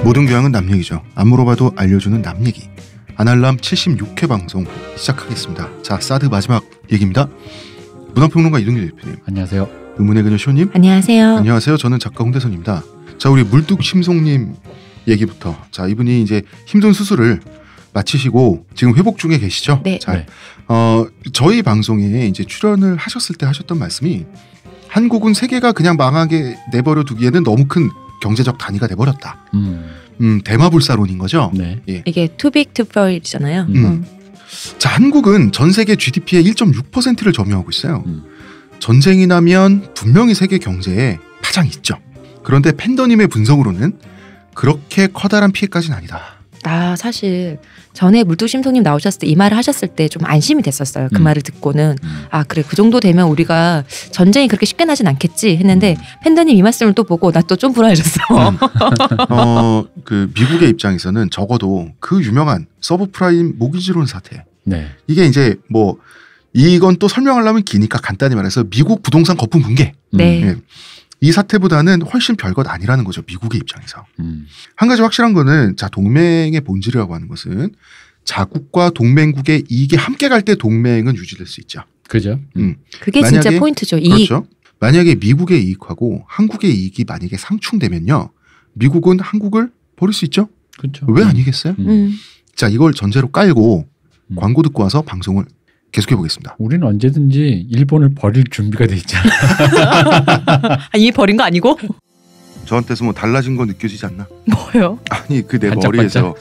모든 교양은 남 얘기죠. 안 물어봐도 알려주는 남 얘기. 아날람 76회 방송 시작하겠습니다. 자, 사드 마지막 얘기입니다. 문화평론가 이동길 대표님. 안녕하세요. 의문의 그녀 쇼님. 안녕하세요. 안녕하세요. 저는 작가 홍대선입니다. 자, 우리 물뚝심송님 얘기부터. 자, 이분이 이제 힘든 수술을 마치시고 지금 회복 중에 계시죠? 네. 자, 저희 방송에 이제 출연을 하셨을 때 하셨던 말씀이 한국은 세계가 그냥 망하게 내버려 두기에는 너무 큰 경제적 단위가 돼버렸다. 대마불사론인 거죠. 네. 예. 이게 too big to fail이잖아요. 자, 한국은 전 세계 GDP의 1.6%를 점유하고 있어요. 전쟁이 나면 분명히 세계 경제에 파장이 있죠. 그런데 팬더님의 분석으로는 그렇게 커다란 피해까지는 아니다. 나 사실 전에 물뚝심송님 나오셨을 때 이 말을 하셨을 때 좀 안심이 됐었어요. 그 말을 듣고는 아 그래 그 정도 되면 우리가 전쟁이 그렇게 쉽게 나진 않겠지 했는데 팬더님 이 말씀을 또 보고 나 또 좀 불안해졌어. 그 미국의 입장에서는 적어도 그 유명한 서브프라임 모기지론 사태. 네. 이게 이제 뭐 이건 또 설명하려면 기니까 간단히 말해서 미국 부동산 거품 붕괴. 네. 예. 이 사태보다는 훨씬 별것 아니라는 거죠. 미국의 입장에서. 한 가지 확실한 거는 자 동맹의 본질이라고 하는 것은 자국과 동맹국의 이익이 함께 갈 때 동맹은 유지될 수 있죠. 그죠. 그게 만약에, 진짜 포인트죠. 이익. 그렇죠. 만약에 미국의 이익하고 한국의 이익이 만약에 상충되면요. 미국은 한국을 버릴 수 있죠. 그렇죠. 왜 아니겠어요? 자 이걸 전제로 깔고 광고 듣고 와서 방송을 계속해 보겠습니다. 우리는 언제든지 일본을 버릴 준비가 돼 있잖아. 이미 버린 거 아니고? 저한테서 뭐 달라진 거 느껴지지 않나? 뭐요? 아니 그 내 반짝반짝. 머리에서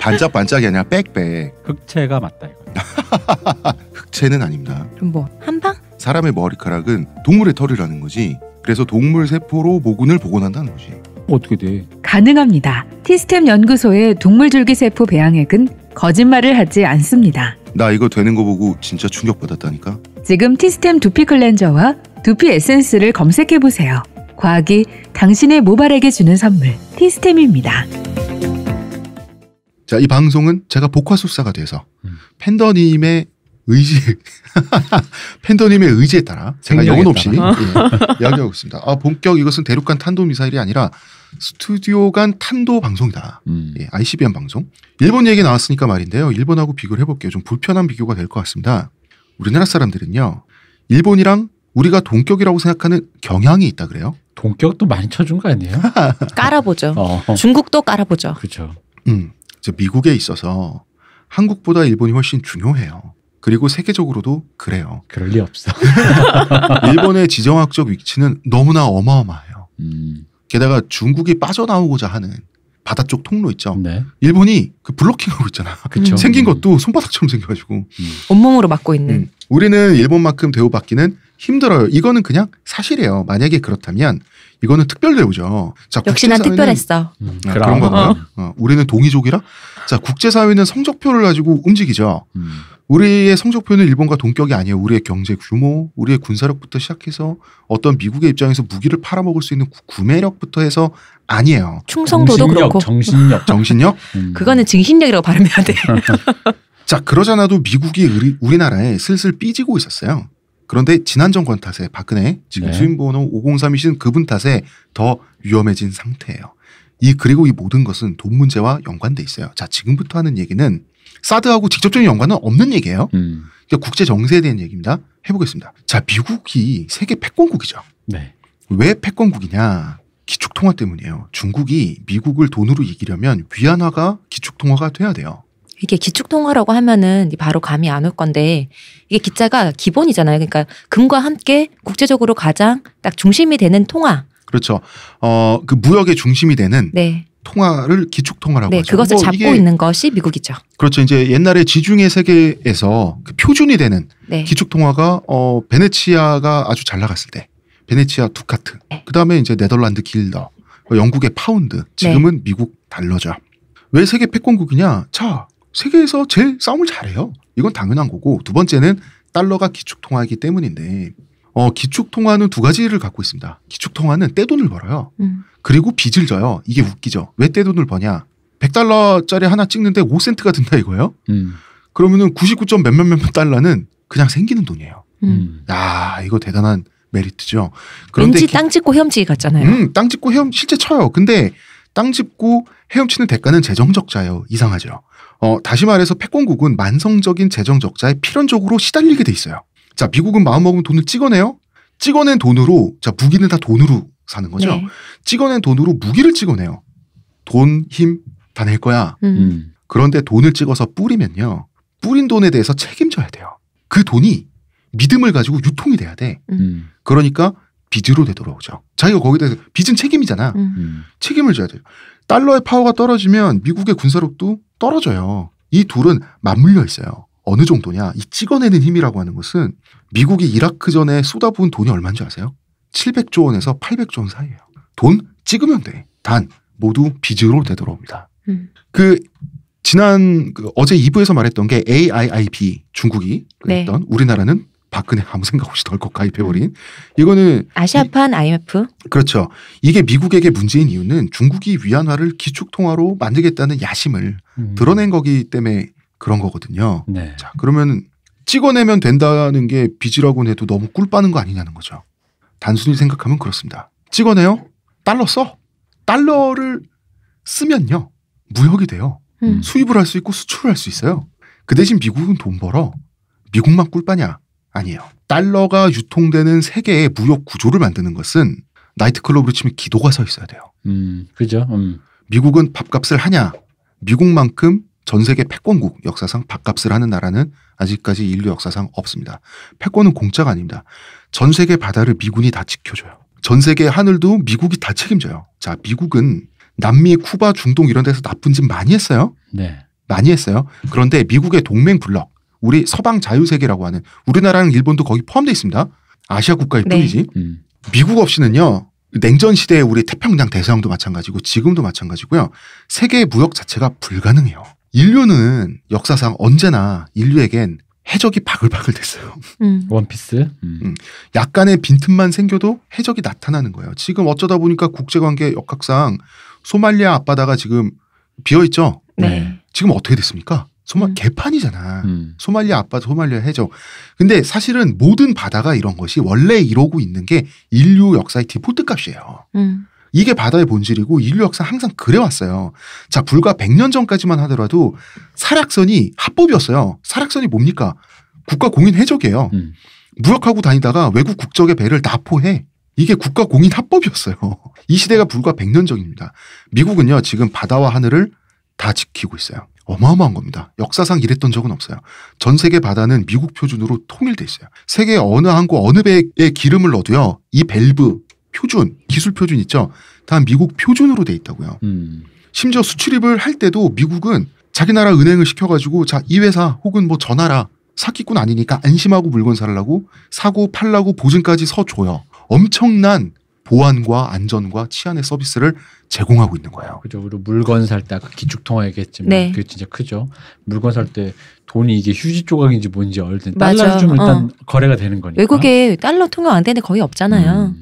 반짝반짝이 아니라 빽빽. 흑채가 맞다 이거. 흑채는 아닙니다. 그럼 뭐 한방? 사람의 머리카락은 동물의 털이라는 거지. 그래서 동물 세포로 모근을 복원한다는 거지. 어떻게 돼? 가능합니다. 티스템 연구소의 동물줄기세포 배양액은 거짓말을 하지 않습니다. 나 이거 되는 거 보고 진짜 충격받았다니까. 지금 티스템 두피 클렌저와 두피 에센스를 검색해보세요. 과학이 당신의 모발에게 주는 선물 티스템입니다. 자, 이 방송은 제가 복화술사가 돼서 팬더님의 의지 팬더님의 의지에 따라 제가 영혼 없이 이야기하고 있습니다. 아, 본격 이것은 대륙간 탄도미사일이 아니라 스튜디오 간 탄도 방송이다. 예, ICBM 방송. 일본 얘기 나왔으니까 말인데요. 일본하고 비교를 해볼게요. 좀 불편한 비교가 될 것 같습니다. 우리나라 사람들은요. 일본이랑 우리가 동격이라고 생각하는 경향이 있다 그래요. 동격도 많이 쳐준 거 아니에요? 깔아보죠. 중국도 깔아보죠. 그렇죠. 미국에 있어서 한국보다 일본이 훨씬 중요해요. 그리고 세계적으로도 그래요. 그럴 리 없어. 일본의 지정학적 위치는 너무나 어마어마해요. 게다가 중국이 빠져나오고자 하는 바다 쪽 통로 있죠. 네. 일본이 그 블로킹하고 있잖아. 그쵸. 생긴 것도 손바닥처럼 생겨가지고. 온몸으로 막고 있는. 우리는 일본만큼 대우받기는 힘들어요. 이거는 그냥 사실이에요. 만약에 그렇다면 이거는 특별 대우죠. 자, 역시 난 특별했어. 그런 건가요? 우리는 동이족이라? 자, 국제사회는 성적표를 가지고 움직이죠. 우리의 성적표는 일본과 동격이 아니에요. 우리의 경제 규모, 우리의 군사력부터 시작해서 어떤 미국의 입장에서 무기를 팔아먹을 수 있는 구매력부터 해서 아니에요. 충성도도 그렇고. 정신력? 그거는 증신력이라고 발음해야 돼. 자, 그러잖아도 미국이 우리나라에 슬슬 삐지고 있었어요. 그런데 지난 정권 탓에 박근혜 지금 수임번호 5032신 그분 탓에 더 위험해진 상태예요. 그리고 이 모든 것은 돈 문제와 연관돼 있어요. 자, 지금부터 하는 얘기는 사드하고 직접적인 연관은 없는 얘기예요. 그러니까 국제 정세에 대한 얘기입니다. 해보겠습니다. 자, 미국이 세계 패권국이죠. 네. 왜 패권국이냐? 기축통화 때문이에요. 중국이 미국을 돈으로 이기려면 위안화가 기축통화가 돼야 돼요. 이게 기축통화라고 하면은 바로 감이 안 올 건데 이게 기자가 기본이잖아요. 그러니까 금과 함께 국제적으로 가장 딱 중심이 되는 통화. 그렇죠. 그 무역의 중심이 되는 네. 통화를 기축통화라고 하죠. 그것을 잡고 있는 것이 미국이죠. 그렇죠. 이제 옛날에 지중해 세계에서 그 표준이 되는 기축통화가 베네치아가 아주 잘 나갔을 때 베네치아 두카트. 그다음에 이제 네덜란드 길더, 영국의 파운드. 지금은 미국 달러죠. 왜 세계 패권국이냐? 자, 세계에서 제일 싸움을 잘해요. 이건 당연한 거고. 두 번째는 달러가 기축통화이기 때문인데 기축통화는 두 가지를 갖고 있습니다. 기축통화는 떼돈을 벌어요. 그리고 빚을 져요. 이게 웃기죠. 왜 떼돈을 버냐. 100달러짜리 하나 찍는데 5센트가 든다 이거예요. 그러면은 99점 몇몇 달러는 그냥 생기는 돈이에요. 야, 이거 대단한 메리트죠. 그런데 왠지 땅 짓고 헤엄치기 같잖아요. 땅 짓고 헤엄 실제 쳐요. 근데 땅 짚고 헤엄치는 대가는 재정 적자예요. 이상하죠. 다시 말해서 패권국은 만성적인 재정 적자에 필연적으로 시달리게 돼 있어요. 자, 미국은 마음먹으면 돈을 찍어내요. 찍어낸 돈으로, 자, 무기는 다 돈으로 사는 거죠. 네. 찍어낸 돈으로 무기를 찍어내요. 돈, 힘 다 낼 거야. 그런데 돈을 찍어서 뿌리면요. 뿌린 돈에 대해서 책임져야 돼요. 그 돈이 믿음을 가지고 유통이 돼야 돼. 그러니까 빚으로 되돌아오죠. 자기가 거기에 대해서 빚은 책임이잖아. 책임을 져야 돼요. 달러의 파워가 떨어지면 미국의 군사력도 떨어져요. 이 둘은 맞물려 있어요. 어느 정도냐? 이 찍어내는 힘이라고 하는 것은 미국이 이라크 전에 쏟아부은 돈이 얼마인 줄 아세요? 700조 원에서 800조 원 사이예요. 돈 찍으면 돼. 단 모두 빚으로 되돌아옵니다. 지난 어제 2부에서 말했던 게 AIIB 중국이 그랬던 네. 우리나라는 박근혜 아무 생각 없이 덜컥 가입해버린 이거는 아시아판 IMF 그렇죠. 이게 미국에게 문제인 이유는 중국이 위안화를 기축통화로 만들겠다는 야심을 드러낸 거기 때문에 그런 거거든요. 네. 자, 그러면 찍어내면 된다는 게 빚이라고 해도 너무 꿀 빠는 거 아니냐는 거죠. 단순히 생각하면 그렇습니다. 찍어내요? 달러 써. 달러를 쓰면요. 무역이 돼요. 수입을 할 수 있고 수출을 할 수 있어요. 그 대신 미국은 돈 벌어. 미국만 꿀빠냐? 아니에요. 달러가 유통되는 세계의 무역 구조를 만드는 것은 나이트클럽으로 치면 기도가 서 있어야 돼요. 그죠. 미국은 밥값을 하냐? 미국만큼 전 세계 패권국 역사상 밥값을 하는 나라는 아직까지 인류 역사상 없습니다. 패권은 공짜가 아닙니다. 전 세계 바다를 미군이 다 지켜줘요. 전 세계 하늘도 미국이 다 책임져요. 자, 미국은 남미, 쿠바, 중동 이런 데서 나쁜 짓 많이 했어요. 네. 많이 했어요. 그런데 미국의 동맹 블록, 우리 서방 자유세계라고 하는 우리나라랑 일본도 거기 포함되어 있습니다. 아시아 국가일 뿐이지. 미국 없이는요. 냉전 시대에 우리 태평양 대서양도 마찬가지고 지금도 마찬가지고요. 세계의 무역 자체가 불가능해요. 인류는 역사상 언제나 인류에겐 해적이 바글바글 됐어요. 원피스. 약간의 빈틈만 생겨도 해적이 나타나는 거예요. 지금 어쩌다 보니까 국제관계 역학상 소말리아 앞바다가 지금 비어있죠. 네. 지금 어떻게 됐습니까? 개판이잖아. 소말리아 앞바다, 소말리아 해적. 근데 사실은 모든 바다가 이런 것이 원래 이러고 있는 게 인류 역사의 디폴트 값이에요. 이게 바다의 본질이고 인류 역사 항상 그래왔어요. 자, 불과 100년 전까지만 하더라도 사락선이 합법이었어요. 사락선이 뭡니까? 국가 공인 해적이에요. 무역하고 다니다가 외국 국적의 배를 납포해. 이게 국가 공인 합법이었어요. 이 시대가 불과 100년 전입니다. 미국은요, 지금 바다와 하늘을 다 지키고 있어요. 어마어마한 겁니다. 역사상 이랬던 적은 없어요. 전 세계 바다는 미국 표준으로 통일돼 있어요. 세계 어느 항구 어느 배에 기름을 넣어도요, 이 밸브 표준, 기술 표준 있죠? 다 미국 표준으로 돼 있다고요. 심지어 수출입을 할 때도 미국은 자기 나라 은행을 시켜가지고 자, 이 회사 혹은 뭐 저 나라 사기꾼 아니니까 안심하고 물건 사려고 사고 팔라고 보증까지 서줘요. 엄청난 보안과 안전과 치안의 서비스를 제공하고 있는 거예요. 그죠. 그리고 물건 살 때 아까 기축통화 얘기했지만 네. 그게 진짜 크죠. 물건 살 때 돈이 이게 휴지 조각인지 뭔지 얼든 달러를 주면 일단 거래가 되는 거니까. 외국에 달러 통용 안 되는 데 거의 없잖아요.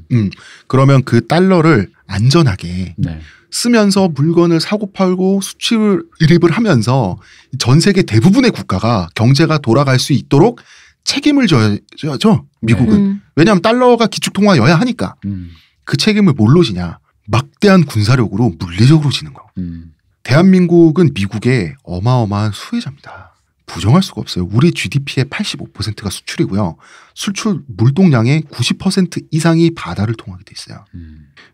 그러면 그 달러를 안전하게 네. 쓰면서 물건을 사고 팔고 수출입을 하면서 전 세계 대부분의 국가가 경제가 돌아갈 수 있도록 책임을 져야죠. 미국은. 왜냐하면 달러가 기축통화여야 하니까. 그 책임을 뭘로 지냐. 막대한 군사력으로 물리적으로 지는 거예요. 대한민국은 미국의 어마어마한 수혜자입니다. 부정할 수가 없어요. 우리 GDP의 85%가 수출이고요. 수출 물동량의 90% 이상이 바다를 통하게 돼 있어요.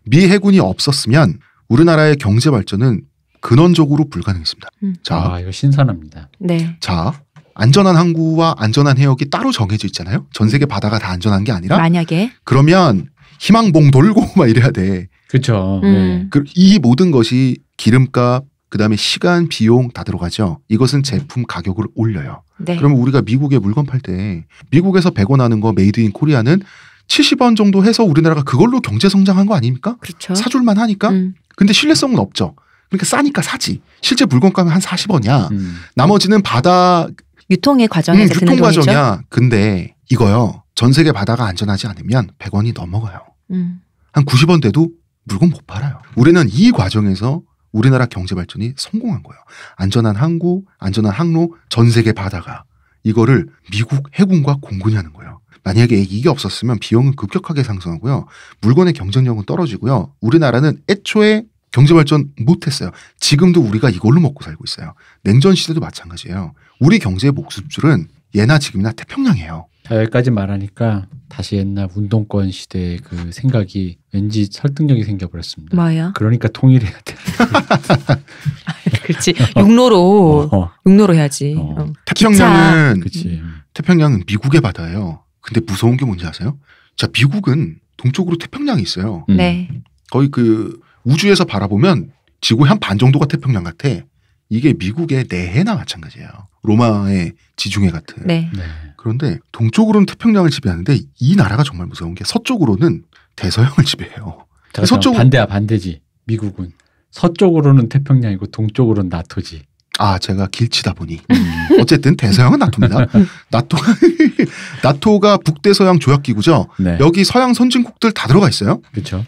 미 해군이 없었으면 우리나라의 경제 발전은 근원적으로 불가능했습니다. 자, 이거 신선합니다. 네. 자, 안전한 항구와 안전한 해역이 따로 정해져 있잖아요. 전 세계 바다가 다 안전한 게 아니라. 만약에. 그러면 희망봉 돌고 막 이래야 돼. 그렇죠. 네. 이 모든 것이 기름값, 그다음에 시간, 비용 다 들어가죠. 이것은 제품 가격을 올려요. 네. 그러면 우리가 미국에 물건 팔 때 미국에서 100원 하는 거 메이드 인 코리아는 70원 정도 해서 우리나라가 그걸로 경제 성장한 거 아닙니까? 그렇죠. 사줄만 하니까. 근데 신뢰성은 없죠. 그러니까 싸니까 사지. 실제 물건가면 한 40원이야. 나머지는 바다 유통의 과정에서 유통 과정이야. 근데 이거요. 전 세계 바다가 안전하지 않으면 100원이 넘어가요. 한 90원 돼도 물건 못 팔아요. 우리는 이 과정에서 우리나라 경제 발전이 성공한 거예요. 안전한 항구, 안전한 항로, 전 세계 바다가 이거를 미국 해군과 공군이 하는 거예요. 만약에 이게 없었으면 비용은 급격하게 상승하고요. 물건의 경쟁력은 떨어지고요. 우리나라는 애초에 경제 발전 못했어요. 지금도 우리가 이걸로 먹고 살고 있어요. 냉전 시대도 마찬가지예요. 우리 경제의 목숨줄은 예나 지금이나 태평양이에요. 자, 여기까지 말하니까 다시 옛날 운동권 시대의 그 생각이 왠지 설득력이 생겨버렸습니다. 뭐야? 그러니까 통일해야 돼. 그렇지. 육로로 해야지. 태평양은 미국의 바다예요. 근데 무서운 게 뭔지 아세요? 자, 미국은 동쪽으로 태평양이 있어요. 네. 거의 그 우주에서 바라보면 지구의 한 반 정도가 태평양 같아. 이게 미국의 내해나 마찬가지예요. 로마의 지중해 같은. 네. 그런데 동쪽으로는 태평양을 지배하는데 이 나라가 정말 무서운 게 서쪽으로는 대서양을 지배해요. 서쪽 반대야 반대지. 미국은 서쪽으로는 태평양이고 동쪽으로는 나토지. 아, 제가 길치다 보니 어쨌든 대서양은 나토입니다. 나토가 북대서양 조약기구죠. 네. 여기 서양 선진국들 다 들어가 있어요. 그렇죠.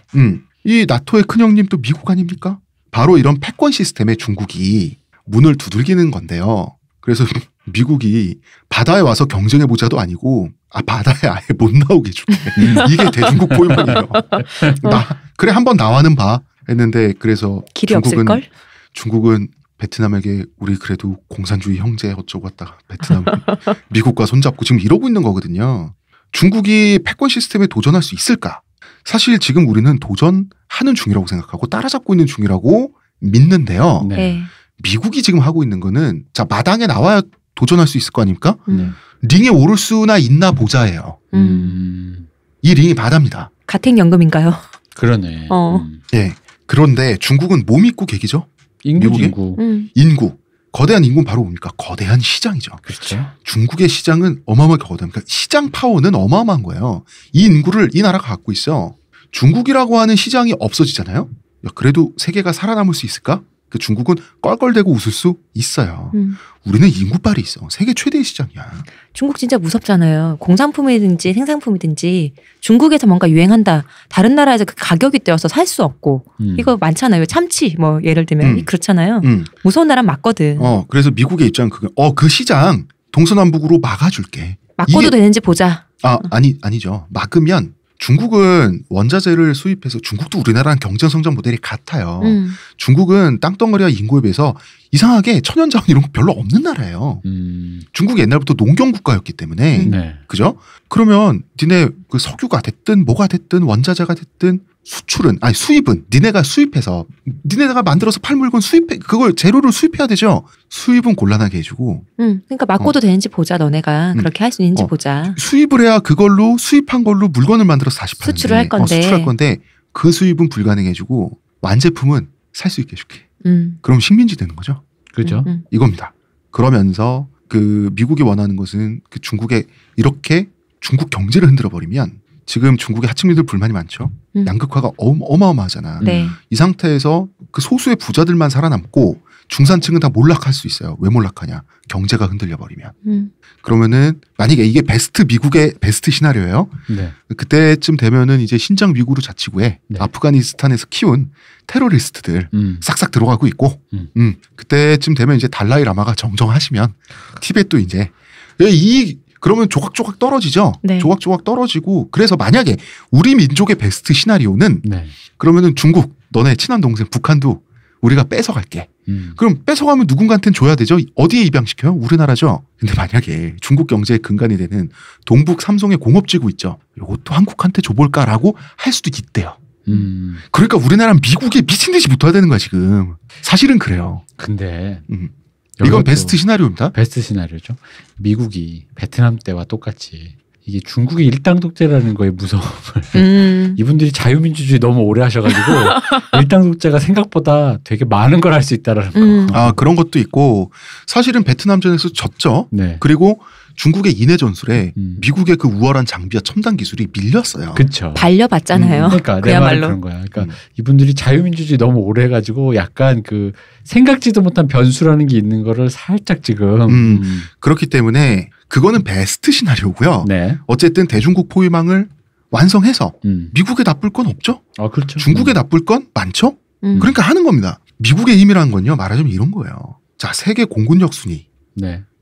이 나토의 큰형님 또 미국 아닙니까? 바로 이런 패권 시스템에 중국이 문을 두들기는 건데요. 그래서 미국이 바다에 와서 경쟁해보자도 아니고 바다에 아예 못 나오게 줄게. 이게 대중국 포위망이에요. 그래 한번 나와는 봐 했는데 그래서 길이 없을걸? 중국은 베트남에게 우리 그래도 공산주의 형제 어쩌고 했다가 베트남 미국과 손잡고 지금 이러고 있는 거거든요. 중국이 패권 시스템에 도전할 수 있을까? 사실 지금 우리는 도전하는 중이라고 생각하고 따라잡고 있는 중이라고 믿는데요. 네. 미국이 지금 하고 있는 거는 자 마당에 나와야 도전할 수 있을 거 아닙니까? 링에 오를 수나 있나 보자예요. 이 링이 바다입니다. 가택연금인가요? 그러네. 네. 그런데 중국은 뭐 믿고 계기죠? 인구. 거대한 인구는 바로 뭡니까? 거대한 시장이죠. 그렇죠. 중국의 시장은 어마어마하게 거대합니다. 그러니까 시장 파워는 어마어마한 거예요. 이 인구를 이 나라가 갖고 있어. 중국이라고 하는 시장이 없어지잖아요. 그래도 세계가 살아남을 수 있을까? 그 중국은 껄껄대고 웃을 수 있어요. 우리는 인구빨이 있어. 세계 최대의 시장이야. 중국 진짜 무섭잖아요. 공산품이든지 생산품이든지 중국에서 뭔가 유행한다. 다른 나라에서 그 가격이 뛰어서 살 수 없고 이거 많잖아요. 참치 뭐 예를 들면 그렇잖아요. 무서운 나라 맞거든. 그래서 미국의 입장은 그 시장 동서남북으로 막아줄게. 막고도 되는지 보자. 아니죠. 막으면 중국은 원자재를 수입해서 중국도 우리나라랑 경제 성장 모델이 같아요. 중국은 땅덩어리와 인구에 비해서 이상하게 천연자원 이런 거 별로 없는 나라예요. 중국이 옛날부터 농경 국가였기 때문에 그죠? 그러면 니네 그 석유가 됐든 뭐가 됐든 원자재가 됐든 수입은 니네가 수입해서 니네가 만들어서 팔 물건 그걸 재료를 수입해야 되죠. 수입은 곤란하게 해주고. 그러니까 막고도 되는지 보자. 너네가 그렇게 할 수 있는지 보자. 수입을 해야 그걸로 수입한 걸로 물건을 만들어서 다시 파는데 수출을 할 건데 그 수입은 불가능해주고 완제품은 살 수 있게 해줄게. 그럼 식민지 되는 거죠. 그렇죠. 이겁니다. 그러면서 그 미국이 원하는 것은 그 중국에 이렇게 중국 경제를 흔들어 버리면 지금 중국의 하층민들 불만이 많죠. 양극화가 어마어마하잖아. 네. 이 상태에서 그 소수의 부자들만 살아남고 중산층은 다 몰락할 수 있어요. 왜 몰락하냐? 경제가 흔들려 버리면. 그러면은 만약에 이게 미국의 베스트 시나리오예요. 네. 그때쯤 되면은 이제 신장 위구르 자치구에 아프가니스탄에서 키운 테러리스트들 싹싹 들어가고 있고, 그때쯤 되면 이제 달라이 라마가 정정하시면 티벳도 이제 그러면 조각조각 떨어지죠. 네. 조각조각 떨어지고 그래서 만약에 우리 민족의 베스트 시나리오는 그러면은 중국 너네 친한 동생 북한도 우리가 뺏어갈게. 그럼 뺏어가면 누군가한테는 줘야 되죠. 어디에 입양시켜요? 우리나라죠. 근데 만약에 중국 경제의 근간이 되는 동북 삼성의 공업지구 있죠. 이것도 한국한테 줘볼까라고 할 수도 있대요. 그러니까 우리나라는 미국에 미친 듯이 붙어야 되는 거야 지금. 사실은 그래요. 근데 이건 베스트 시나리오입니다. 베스트 시나리오죠. 미국이 베트남 때와 똑같이 이게 중국의 일당 독재라는 거에 무서움을 이분들이 자유민주주의 너무 오래 하셔가지고 일당 독재가 생각보다 되게 많은 걸 할 수 있다라는 거. 그런 것도 있고 사실은 베트남전에서 졌죠. 네. 그리고 중국의 인해 전술에 미국의 그 우월한 장비와 첨단 기술이 밀렸어요. 그렇죠. 발려봤잖아요. 그러니까 내 말은 그런 거야. 그러니까 이분들이 자유민주주의 너무 오래 해가지고 약간 그 생각지도 못한 변수라는 게 있는 거를 살짝 지금 그렇기 때문에 그거는 베스트 시나리오고요. 네. 어쨌든 대중국 포위망을 완성해서 미국에 나쁠 건 없죠. 그렇죠. 중국에 나쁠 건 많죠. 그러니까 하는 겁니다. 미국의 힘이라는 건요. 말하자면 이런 거예요. 자, 세계 공군력 순위.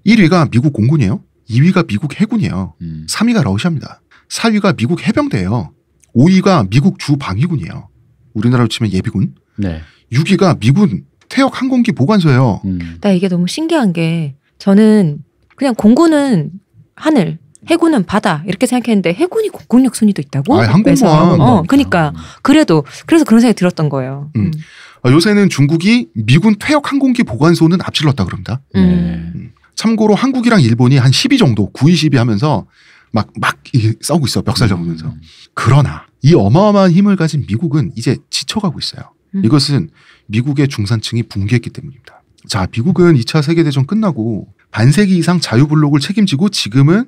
1위가 미국 공군이에요. 2위가 미국 해군이에요. 3위가 러시아입니다. 4위가 미국 해병대예요. 5위가 미국 주방위군이에요. 우리나라로 치면 예비군. 6위가 미군 태역 항공기 보관소예요. 나 이게 너무 신기한 게 저는 그냥 공군은 하늘, 해군은 바다 이렇게 생각했는데 해군이 공군력 순위도 있다고? 항공모함. 그러니까 그래서 그런 생각이 들었던 거예요. 요새는 중국이 미군 퇴역 항공기 보관소는 앞질렀다 그럽니다. 참고로 한국이랑 일본이 한 10위 정도 9위 10위 하면서 막 싸우고 있어. 멱살 잡으면서. 그러나 이 어마어마한 힘을 가진 미국은 이제 지쳐가고 있어요. 이것은 미국의 중산층이 붕괴했기 때문입니다. 자, 미국은 2차 세계대전 끝나고 반세기 이상 자유블록을 책임지고 지금은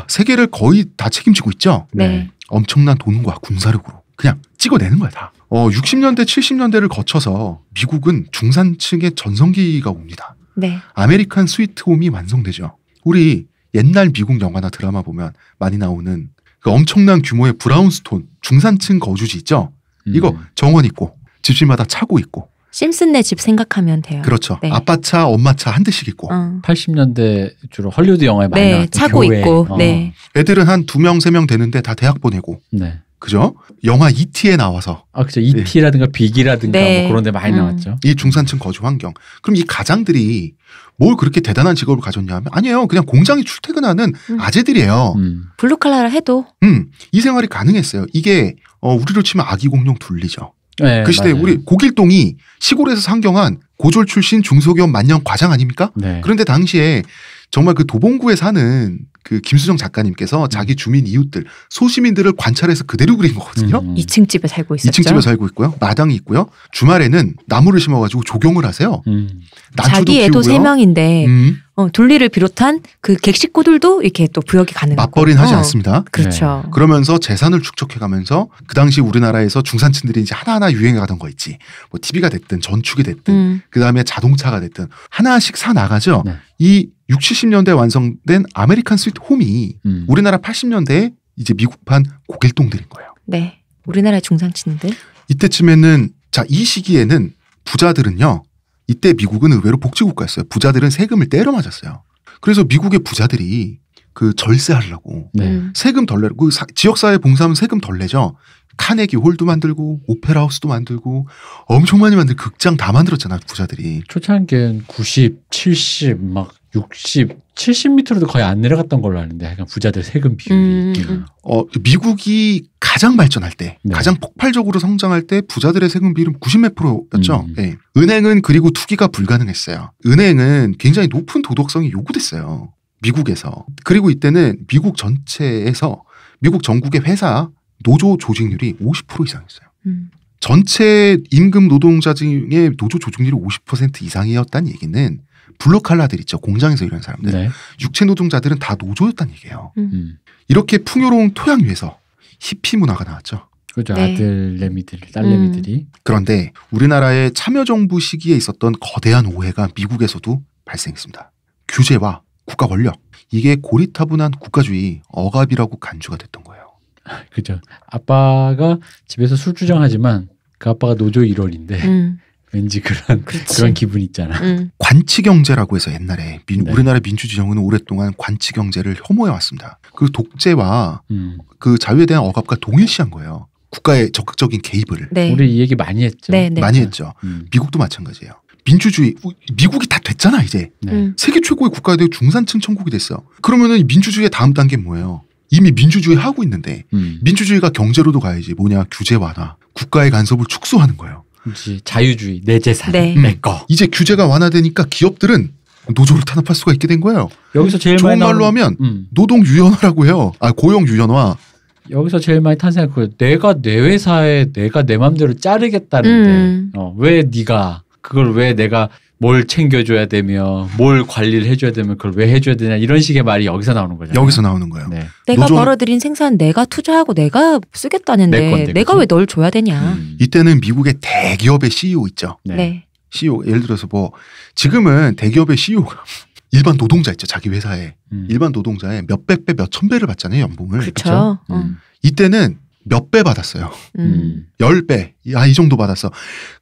세계를 거의 다 책임지고 있죠. 네. 엄청난 돈과 군사력으로 그냥 찍어내는 거야 다. 60년대 70년대를 거쳐서 미국은 중산층의 전성기가 옵니다. 네. 아메리칸 스위트홈이 완성되죠. 우리 옛날 미국 영화나 드라마 보면 많이 나오는 그 엄청난 규모의 브라운스톤 중산층 거주지 있죠. 이거 정원 있고 집집마다 차고 있고. 심슨네 집 생각하면 돼요. 그렇죠. 네. 아빠 차, 엄마 차 한 대씩 있고. 80년대 주로 헐리우드 영화에 많이 나왔던 차고 교회. 있고. 네. 애들은 한 2명, 3명 되는데 다 대학 보내고. 네. 그죠? 영화 E.T.에 나와서. 그렇죠. E.T.라든가 빅이라든가 네. 뭐 그런 데 많이 나왔죠. 이 중산층 거주 환경. 그럼 이 가장들이 뭘 그렇게 대단한 직업을 가졌냐면 아니에요. 그냥 공장에 출퇴근하는 아재들이에요. 블루칼라를 해도. 이 생활이 가능했어요. 이게 우리로 치면 아기 공룡 둘리죠. 네, 그 시대에 맞아요. 우리 고길동이 시골에서 상경한 고졸 출신 중소기업 만년 과장 아닙니까? 네. 그런데 당시에 정말 그 도봉구에 사는 그 김수정 작가님께서 자기 주민 이웃들 소시민들을 관찰해서 그대로 그린 거거든요. 2층 집에 살고 있었죠. 2층 집에 살고 있고요. 마당이 있고요. 주말에는 나무를 심어가지고 조경을 하세요. 난초도 자기 애도 키우고요. 3명인데 둘리를 비롯한 그 객식구들도 이렇게 또 부역이 가능하고. 맞벌이는 하지 않습니다. 그렇죠. 네. 그러면서 재산을 축적해가면서 그 당시 우리나라에서 중산층들이 이제 하나하나 유행하던 거 있지. 뭐 TV가 됐든 전축이 됐든 그 다음에 자동차가 됐든 하나씩 사 나가죠. 네. 이 60, 70년대 완성된 아메리칸 스위트 홈이 우리나라 80년대에 이제 미국판 고길동들인 거예요. 네. 우리나라의 중산층들. 이때쯤에는 이 시기에는 부자들은요. 이때 미국은 의외로 복지국가였어요. 부자들은 세금을 때려 맞았어요. 그래서 미국의 부자들이 그 절세하려고 세금 덜 내고 지역사회 봉사하면 세금 덜 내죠. 카네기 홀도 만들고 오페라 하우스도 만들고 엄청 많이 만들고 극장 다 만들었잖아요. 부자들이. 초창기엔 90, 70, 막 60, 70m로도 거의 안 내려갔던 걸로 아는데 약간 부자들 세금 비율이. 미국이 가장 발전할 때 네. 가장 폭발적으로 성장할 때 부자들의 세금 비율은 90몇 %였죠. 네. 은행은 그리고 투기가 불가능했어요. 은행은 굉장히 높은 도덕성이 요구됐어요. 미국에서. 그리고 이때는 미국 전체에서 미국 전국의 회사 노조 조직률이 50% 이상이었어요. 전체 임금 노동자 중에 노조 조직률이 50% 이상이었다는 얘기는 블루칼라들 있죠. 공장에서 일하는 사람들. 네. 육체 노동자들은 다 노조였다는 얘기예요. 이렇게 풍요로운 토양 위에서 히피 문화가 나왔죠. 그죠. 네. 아들내미들, 딸내미들이. 그런데 우리나라의 참여정부 시기에 있었던 거대한 오해가 미국에서도 발생했습니다. 규제와 국가 권력. 이게 고리타분한 국가주의 억압이라고 간주가 됐던 거예요. 그죠. 아빠가 집에서 술 주정하지만 그 아빠가 노조 1월인데 왠지 그런 기분 있잖아. 관치경제라고 해서 옛날에 네. 우리나라 민주진영은 오랫동안 관치경제를 혐오해 왔습니다. 그 독재와 그 자유에 대한 억압과 동일시한 거예요. 국가의 적극적인 개입을. 네. 우리 이 얘기 많이 했죠. 네, 네. 많이 했죠. 미국도 마찬가지예요. 민주주의, 미국이 다 됐잖아 이제. 네. 세계 최고의 국가가 되고 중산층 천국이 됐어요. 그러면은 이 민주주의의 다음 단계는 뭐예요? 이미 민주주의 하고 있는데 민주주의가 경제로도 가야지. 뭐냐? 규제 완화, 국가의 간섭을 축소하는 거예요. 그렇지. 자유주의, 내 재산, 네. 내 거. 이제 규제가 완화되니까 기업들은 노조를 탄압할 수가 있게 된 거예요. 여기서 제일 좋은 많이 말로 하면 노동 유연화라고 해요. 고용 유연화. 여기서 제일 많이 탄생한 그 내가 내 회사에 내가 내 맘대로 자르겠다는데 왜 네가 그걸 왜 내가 뭘 챙겨줘야 되며 뭘 관리를 해줘야 되면 그걸 왜 해줘야 되냐 이런 식의 말이 여기서 나오는 거잖아요. 여기서 나오는 거예요. 네. 내가 벌어들인 생산 내가 투자하고 내가 쓰겠다는데 내 건데, 내가 그치? 왜 널 줘야 되냐. 이때는 미국의 대기업의 CEO 있죠. 네. 네. CEO 예를 들어서 뭐 지금은 대기업의 CEO가 일반 노동자 있죠. 자기 회사에 일반 노동자의 몇백 배, 몇천 배를 받잖아요. 연봉을. 그렇죠. 이때는 몇 배 받았어요. 10배. 이 정도 받았어.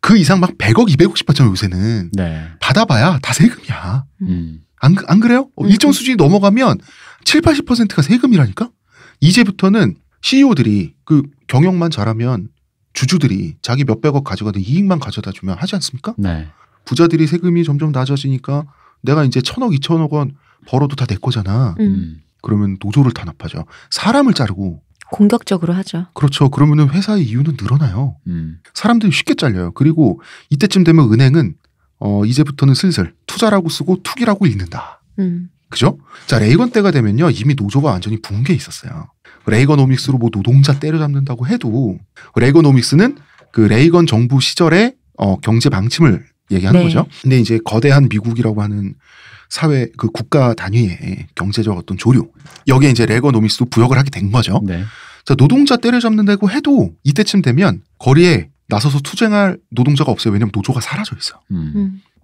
그 이상 막 100억, 200억씩 받잖아요. 요새는. 네. 받아봐야 다 세금이야. 음. 안 그래요? 일정 수준이 넘어가면 7, 80%가 세금이라니까? 이제부터는 CEO들이 그 경영만 잘하면 주주들이 자기 몇백억 가져가도 이익만 가져다 주면 하지 않습니까? 네. 부자들이 세금이 점점 낮아지니까 내가 이제 1,000억, 2,000억 원 벌어도 다 내 거잖아. 그러면 노조를 탄압하죠. 사람을 자르고 공격적으로 하죠. 그렇죠. 그러면은 회사의 이윤은 늘어나요. 사람들이 쉽게 잘려요. 그리고 이때쯤 되면 은행은 이제부터는 슬슬 투자라고 쓰고 투기라고 읽는다. 그죠? 자, 레이건 때가 되면요. 이미 노조가 완전히 붕괴 있었어요. 레이거노믹스로 뭐 노동자 때려잡는다고 해도 레이거노믹스는 그 레이건 정부 시절의 경제 방침을 얘기하는 네. 거죠. 근데 이제 거대한 미국이라고 하는 사회 그 국가 단위의 경제적 어떤 조류 여기에 이제 레이거노믹스도 부역을 하게 된 거죠. 네. 자, 노동자 때려잡는다고 해도 이때쯤 되면 거리에 나서서 투쟁할 노동자가 없어요. 왜냐하면 노조가 사라져 있어.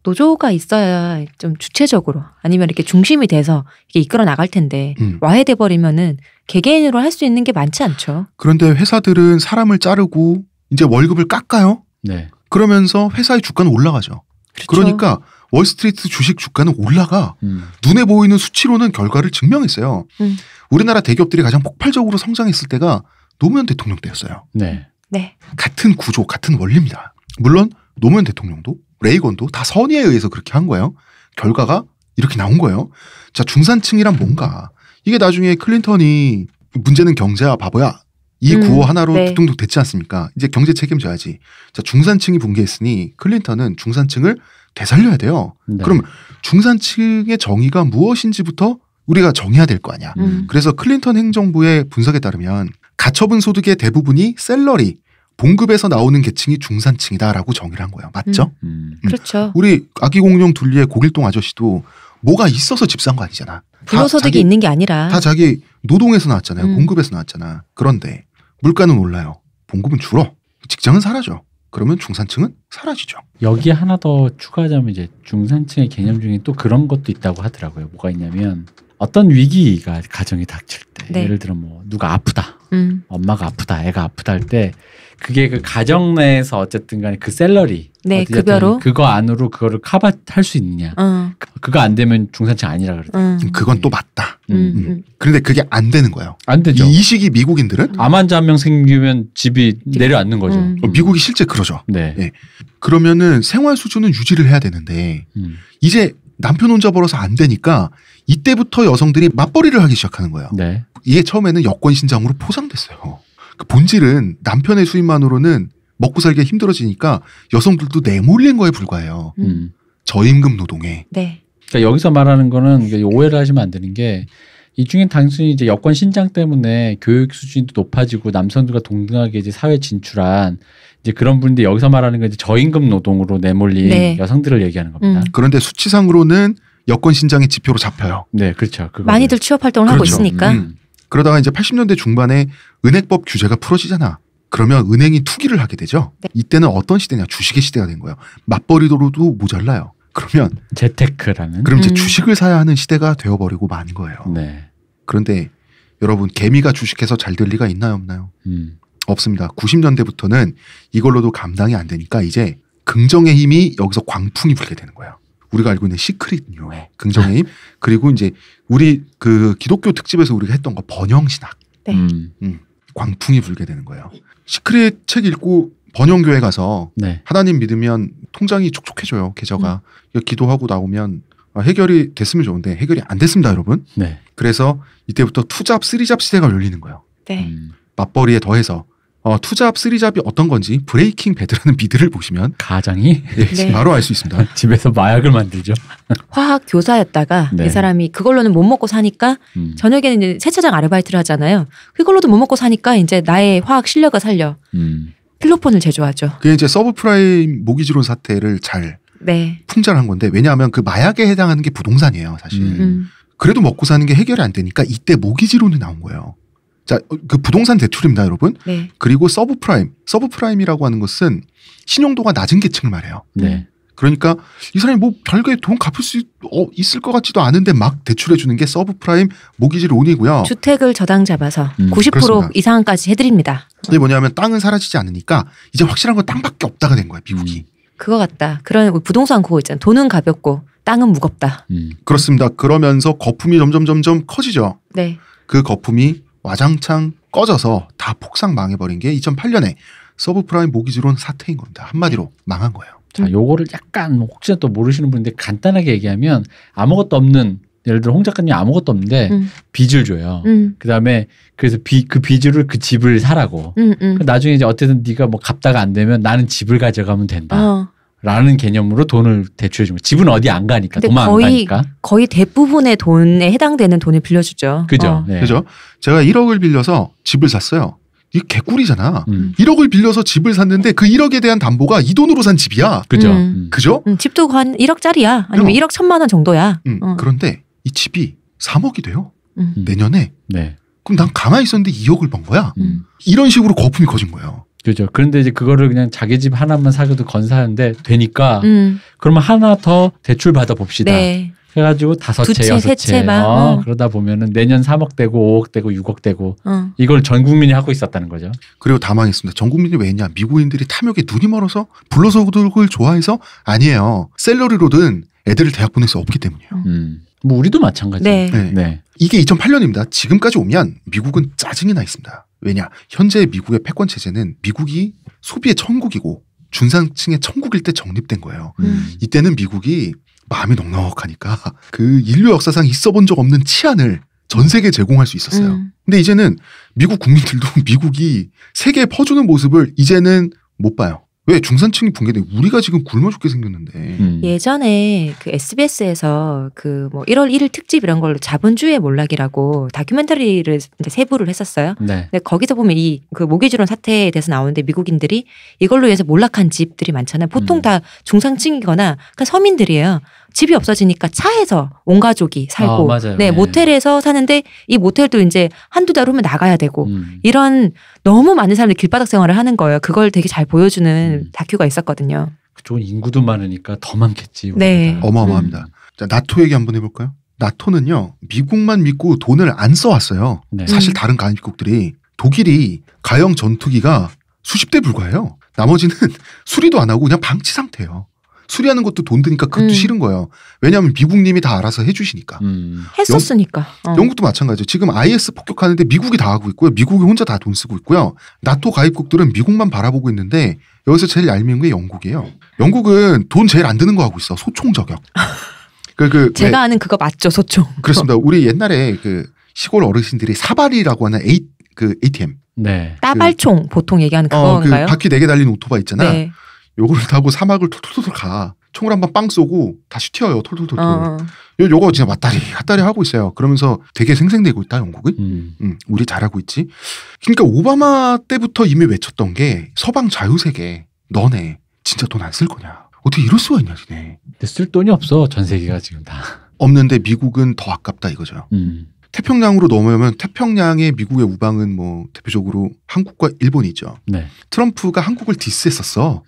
노조가 있어야 좀 주체적으로 아니면 이렇게 중심이 돼서 이게 이끌어 나갈 텐데 와해돼 버리면은 개개인으로 할 수 있는 게 많지 않죠. 그런데 회사들은 사람을 자르고 이제 월급을 깎아요. 네. 그러면서 회사의 주가는 올라가죠. 그렇죠. 그러니까 월스트리트 주식 주가는 올라가. 눈에 보이는 수치로는 결과를 증명했어요. 우리나라 대기업들이 가장 폭발적으로 성장했을 때가 노무현 대통령 때였어요. 네. 네. 같은 구조, 같은 원리입니다. 물론 노무현 대통령도 레이건도 다 선의에 의해서 그렇게 한 거예요. 결과가 이렇게 나온 거예요. 자, 중산층이란 뭔가. 이게 나중에 클린턴이 문제는 경제야 바보야. 이 구호 하나로 네. 두둥둥 됐지 않습니까? 이제 경제 책임져야지. 자, 중산층이 붕괴했으니 클린턴은 중산층을 되살려야 돼요. 네. 그럼 중산층의 정의가 무엇인지부터 우리가 정해야 될 거 아니야. 그래서 클린턴 행정부의 분석에 따르면 가처분 소득의 대부분이 셀러리, 봉급에서 나오는 계층이 중산층이다라고 정의를 한 거예요. 맞죠? 그렇죠. 우리 아기공룡 둘리의 고길동 아저씨도 뭐가 있어서 집 산 거 아니잖아. 불로소득이 있는 게 아니라 다 자기 노동에서 나왔잖아요. 봉급에서 나왔잖아. 그런데 물가는 올라요. 봉급은 줄어. 직장은 사라져. 그러면 중산층은 사라지죠. 여기 하나 더 추가하자면 이제 중산층의 개념 중에 또 그런 것도 있다고 하더라고요. 뭐가 있냐면 어떤 위기가 가정에 닥칠 때 네. 예를 들어 뭐 누가 아프다. 엄마가 아프다. 애가 아프다 할 때 그게 그 가정 내에서 어쨌든 간에 그 샐러리 네, 급여로 그거 안으로 그거를 커버할 수 있느냐. 그거 안 되면 중산층 아니라 그러더라고요. 그건 또 맞다. 그런데 그게 안 되는 거예요. 안 되죠. 이 시기 미국인들은 암 환자 한 명 생기면 집이 내려앉는 거죠. 미국이 실제 그러죠. 네. 네. 그러면은 생활 수준은 유지를 해야 되는데 이제 남편 혼자 벌어서 안 되니까 이때부터 여성들이 맞벌이를 하기 시작하는 거예요. 네. 이게 처음에는 여권 신장으로 포장됐어요. 그 본질은 남편의 수입만으로는 먹고 살기가 힘들어지니까 여성들도 내몰린 거에 불과해요. 저임금 노동에. 네. 그러니까 여기서 말하는 거는 오해를 하시면 안 되는 게 이 중엔 단순히 이제 여권 신장 때문에 교육 수준도 높아지고 남성들과 동등하게 이제 사회 진출한 이제 그런 분인데 여기서 말하는 건 이제 저임금 노동으로 내몰린 네. 여성들을 얘기하는 겁니다. 그런데 수치상으로는 여권 신장의 지표로 잡혀요. 네, 그렇죠. 많이들 취업 활동을 하고 그렇죠. 있으니까. 그러다가 이제 80년대 중반에 은행법 규제가 풀어지잖아. 그러면 은행이 투기를 하게 되죠. 네. 이때는 어떤 시대냐? 주식의 시대가 된 거예요. 맞벌이로도 모자라요. 그러면 재테크라는. 그럼 이제 주식을 사야 하는 시대가 되어버리고 만 거예요. 네. 그런데 여러분 개미가 주식해서 잘 될 리가 있나요, 없나요? 없습니다. 90년대부터는 이걸로도 감당이 안 되니까 이제 긍정의 힘이 여기서 광풍이 불게 되는 거예요. 우리가 알고 있는 시크릿 뉴의 긍정의 힘 그리고 이제 우리 그 기독교 특집에서 우리가 했던 거 번영신학 네. 광풍이 불게 되는 거예요. 시크릿 책 읽고 번영교회 가서 네. 하나님 믿으면 통장이 촉촉해져요. 계좌가 기도하고 나오면 해결이 됐으면 좋은데 해결이 안 됐습니다, 여러분. 네. 그래서 이때부터 투잡, 쓰리잡 시대가 열리는 거예요. 네. 맞벌이에 더해서 투잡, 쓰리잡이 어떤 건지 브레이킹 배드라는 미드를 보시면 가장이 네. 바로 알 수 있습니다. 집에서 마약을 만들죠. 화학 교사였다가 네. 이 사람이 그걸로는 못 먹고 사니까 저녁에는 이제 세차장 아르바이트를 하잖아요. 그걸로도 못 먹고 사니까 이제 나의 화학 실력을 살려 필로폰을 제조하죠. 그게 이제 서브프라임 모기지론 사태를 잘 네. 풍자한 건데 왜냐하면 그 마약에 해당하는 게 부동산이에요, 사실. 그래도 먹고 사는 게 해결이 안 되니까 이때 모기지론이 나온 거예요. 자, 그 부동산 대출입니다, 여러분. 네. 그리고 서브프라임이라고 하는 것은 신용도가 낮은 계층을 말해요. 네. 그러니까 이 사람이 뭐 별게 돈 갚을 수 있을 것 같지도 않은데 막 대출해 주는 게 서브프라임 모기지 론이고요. 주택을 저당 잡아서 90% 그렇습니다. 이상까지 해드립니다. 이게 뭐냐면 땅은 사라지지 않으니까 이제 확실한 건 땅밖에 없다가 된 거야, 미국이. 그거 같다. 그런 부동산 그거 있잖아. 돈은 가볍고 땅은 무겁다. 그렇습니다. 그러면서 거품이 점점 커지죠. 네. 그 거품이 와장창 꺼져서 다 폭삭 망해버린 게 2008년에 서브프라임 모기지론 사태인 겁니다. 한마디로 망한 거예요. 자, 요거를 약간 혹시나 또 모르시는 분인데 간단하게 얘기하면 아무것도 없는 예를 들어 홍 작가님 아무것도 없는데 빚을 줘요. 그다음에 그래서 그 빚으로 그 집을 사라고. 나중에 이제 어쨌든 네가 뭐 갚다가 안 되면 나는 집을 가져가면 된다. 라는 개념으로 돈을 대출해 주면 집은 어디 안 가니까 도망 안 가니까 거의 대부분의 돈에 해당되는 돈을 빌려주죠. 그죠? 네. 그죠? 제가 1억을 빌려서 집을 샀어요. 이게 개꿀이잖아. 1억을 빌려서 집을 샀는데 그 1억에 대한 담보가 이 돈으로 산 집이야. 그죠? 그죠? 집도 한 1억짜리야. 아니면 1억 1,000만 원 정도야. 그런데 이 집이 3억이 돼요. 내년에. 네. 그럼 난 가만히 있었는데 2억을 번 거야. 이런 식으로 거품이 커진 거예요. 그죠. 그런데 이제 그거를 그냥 자기 집 하나만 사기도 건사하는데 되니까 그러면 하나 더 대출 받아 봅시다. 네. 해가지고 5채, 6채. 그러다 보면은 내년 3억 되고 5억 되고 6억 되고 이걸 전 국민이 하고 있었다는 거죠. 그리고 다 망했습니다. 전 국민이 왜냐? 미국인들이 탐욕에 눈이 멀어서 불로소득을 좋아해서 아니에요. 샐러리로든 애들을 대학 보낼 수 없기 때문이에요. 뭐 우리도 마찬가지. 네. 이게 2008년입니다. 지금까지 오면 미국은 짜증이 나 있습니다. 왜냐? 현재 미국의 패권 체제는 미국이 소비의 천국이고 중산층의 천국일 때 정립된 거예요. 이때는 미국이 마음이 넉넉하니까 그 인류 역사상 있어 본 적 없는 치안을 전 세계에 제공할 수 있었어요. 근데 이제는 미국 국민들도 미국이 세계에 퍼주는 모습을 이제는 못 봐요. 왜? 중산층이 붕괴돼. 우리가 지금 굶어 죽게 생겼는데. 예전에 그 SBS에서 그 뭐 1월 1일 특집 이런 걸로 자본주의의 몰락이라고 다큐멘터리를 이제 세부를 했었어요. 네. 근데 거기서 보면 이 그 모기지론 사태에 대해서 나오는데 미국인들이 이걸로 인해서 몰락한 집들이 많잖아요. 보통 다 중상층이거나 그러니까 서민들이에요. 집이 없어지니까 차에서 온 가족이 살고, 맞아요. 네, 모텔에서 사는데 이 모텔도 이제 한두 달 후면 나가야 되고 이런 너무 많은 사람들이 길바닥 생활을 하는 거예요. 그걸 되게 잘 보여주는 다큐가 있었거든요. 그쪽은 인구도 많으니까 더 많겠지. 네, 어마어마합니다. 자, 나토 얘기 한번 해볼까요? 나토는요 미국만 믿고 돈을 안 써왔어요. 네. 사실 다른 가입국들이 독일이 가형 전투기가 수십 대 불과해요. 나머지는 수리도 안 하고 그냥 방치 상태예요. 수리하는 것도 돈 드니까 그것도 싫은 거예요. 왜냐하면 미국님이 다 알아서 해주시니까. 했었으니까. 영국도 마찬가지죠. 지금 IS 폭격하는데 미국이 다 하고 있고요. 미국이 혼자 다 돈 쓰고 있고요. 나토 가입국들은 미국만 바라보고 있는데 여기서 제일 얄미운 게 영국이에요. 영국은 돈 제일 안 드는 거 하고 있어. 소총 저격. 제가 아는 그거 맞죠, 소총. 그렇습니다. 우리 옛날에 그 시골 어르신들이 사발이라고 하는 ATM. 네. 따발총 보통 얘기하는 그건가요? 그 바퀴 4개 달린 오토바이 있잖아. 네. 요거를 타고 사막을 톨톨톨 가. 총을 한번 빵 쏘고 다시 튀어요. 톨톨톨톨. 요거 진짜 핫다리 하고 있어요. 그러면서 되게 생생되고 있다 영국은. 우리 잘하고 있지. 그러니까 오바마 때부터 이미 외쳤던 게 서방 자유세계 너네 진짜 돈 안 쓸 거냐. 어떻게 이럴 수가 있냐 니네. 근데 쓸 돈이 없어 전 세계가 지금 다. 없는데 미국은 더 아깝다 이거죠. 태평양으로 넘어오면 태평양의 미국의 우방은 뭐 대표적으로 한국과 일본이죠. 네. 트럼프가 한국을 디스했었어.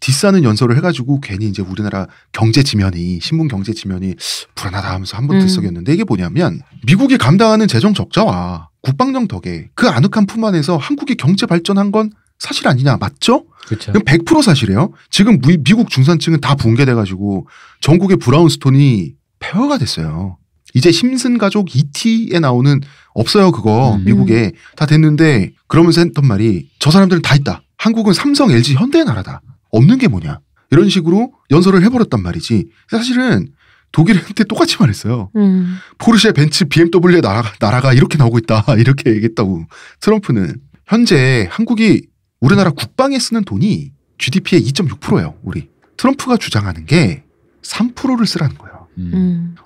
디스하는 연설을 해가지고 괜히 이제 우리나라 경제 지면이 신문 경제 지면이 불안하다 하면서 한번 들썩였는데 이게 뭐냐면 미국이 감당하는 재정 적자와 국방력 덕에 그 아늑한 품 안에서 한국이 경제 발전한 건 사실 아니냐 맞죠? 그렇죠. 100% 사실이에요. 지금 미국 중산층은 다 붕괴돼가지고 전국의 브라운스톤이 폐허가 됐어요. 이제 심슨 가족 ET에 나오는 없어요 그거 미국에 다 됐는데 그러면서 했던 말이 저 사람들은 다 있다. 한국은 삼성, LG, 현대의 나라다. 없는 게 뭐냐. 이런 식으로 연설을 해버렸단 말이지. 사실은 독일한테 똑같이 말했어요. 포르쉐, 벤츠, BMW의 나라가 이렇게 나오고 있다. 이렇게 얘기했다고. 트럼프는 현재 한국이 우리나라 국방에 쓰는 돈이 GDP의 2.6%예요. 우리. 트럼프가 주장하는 게 3%를 쓰라는 거예요.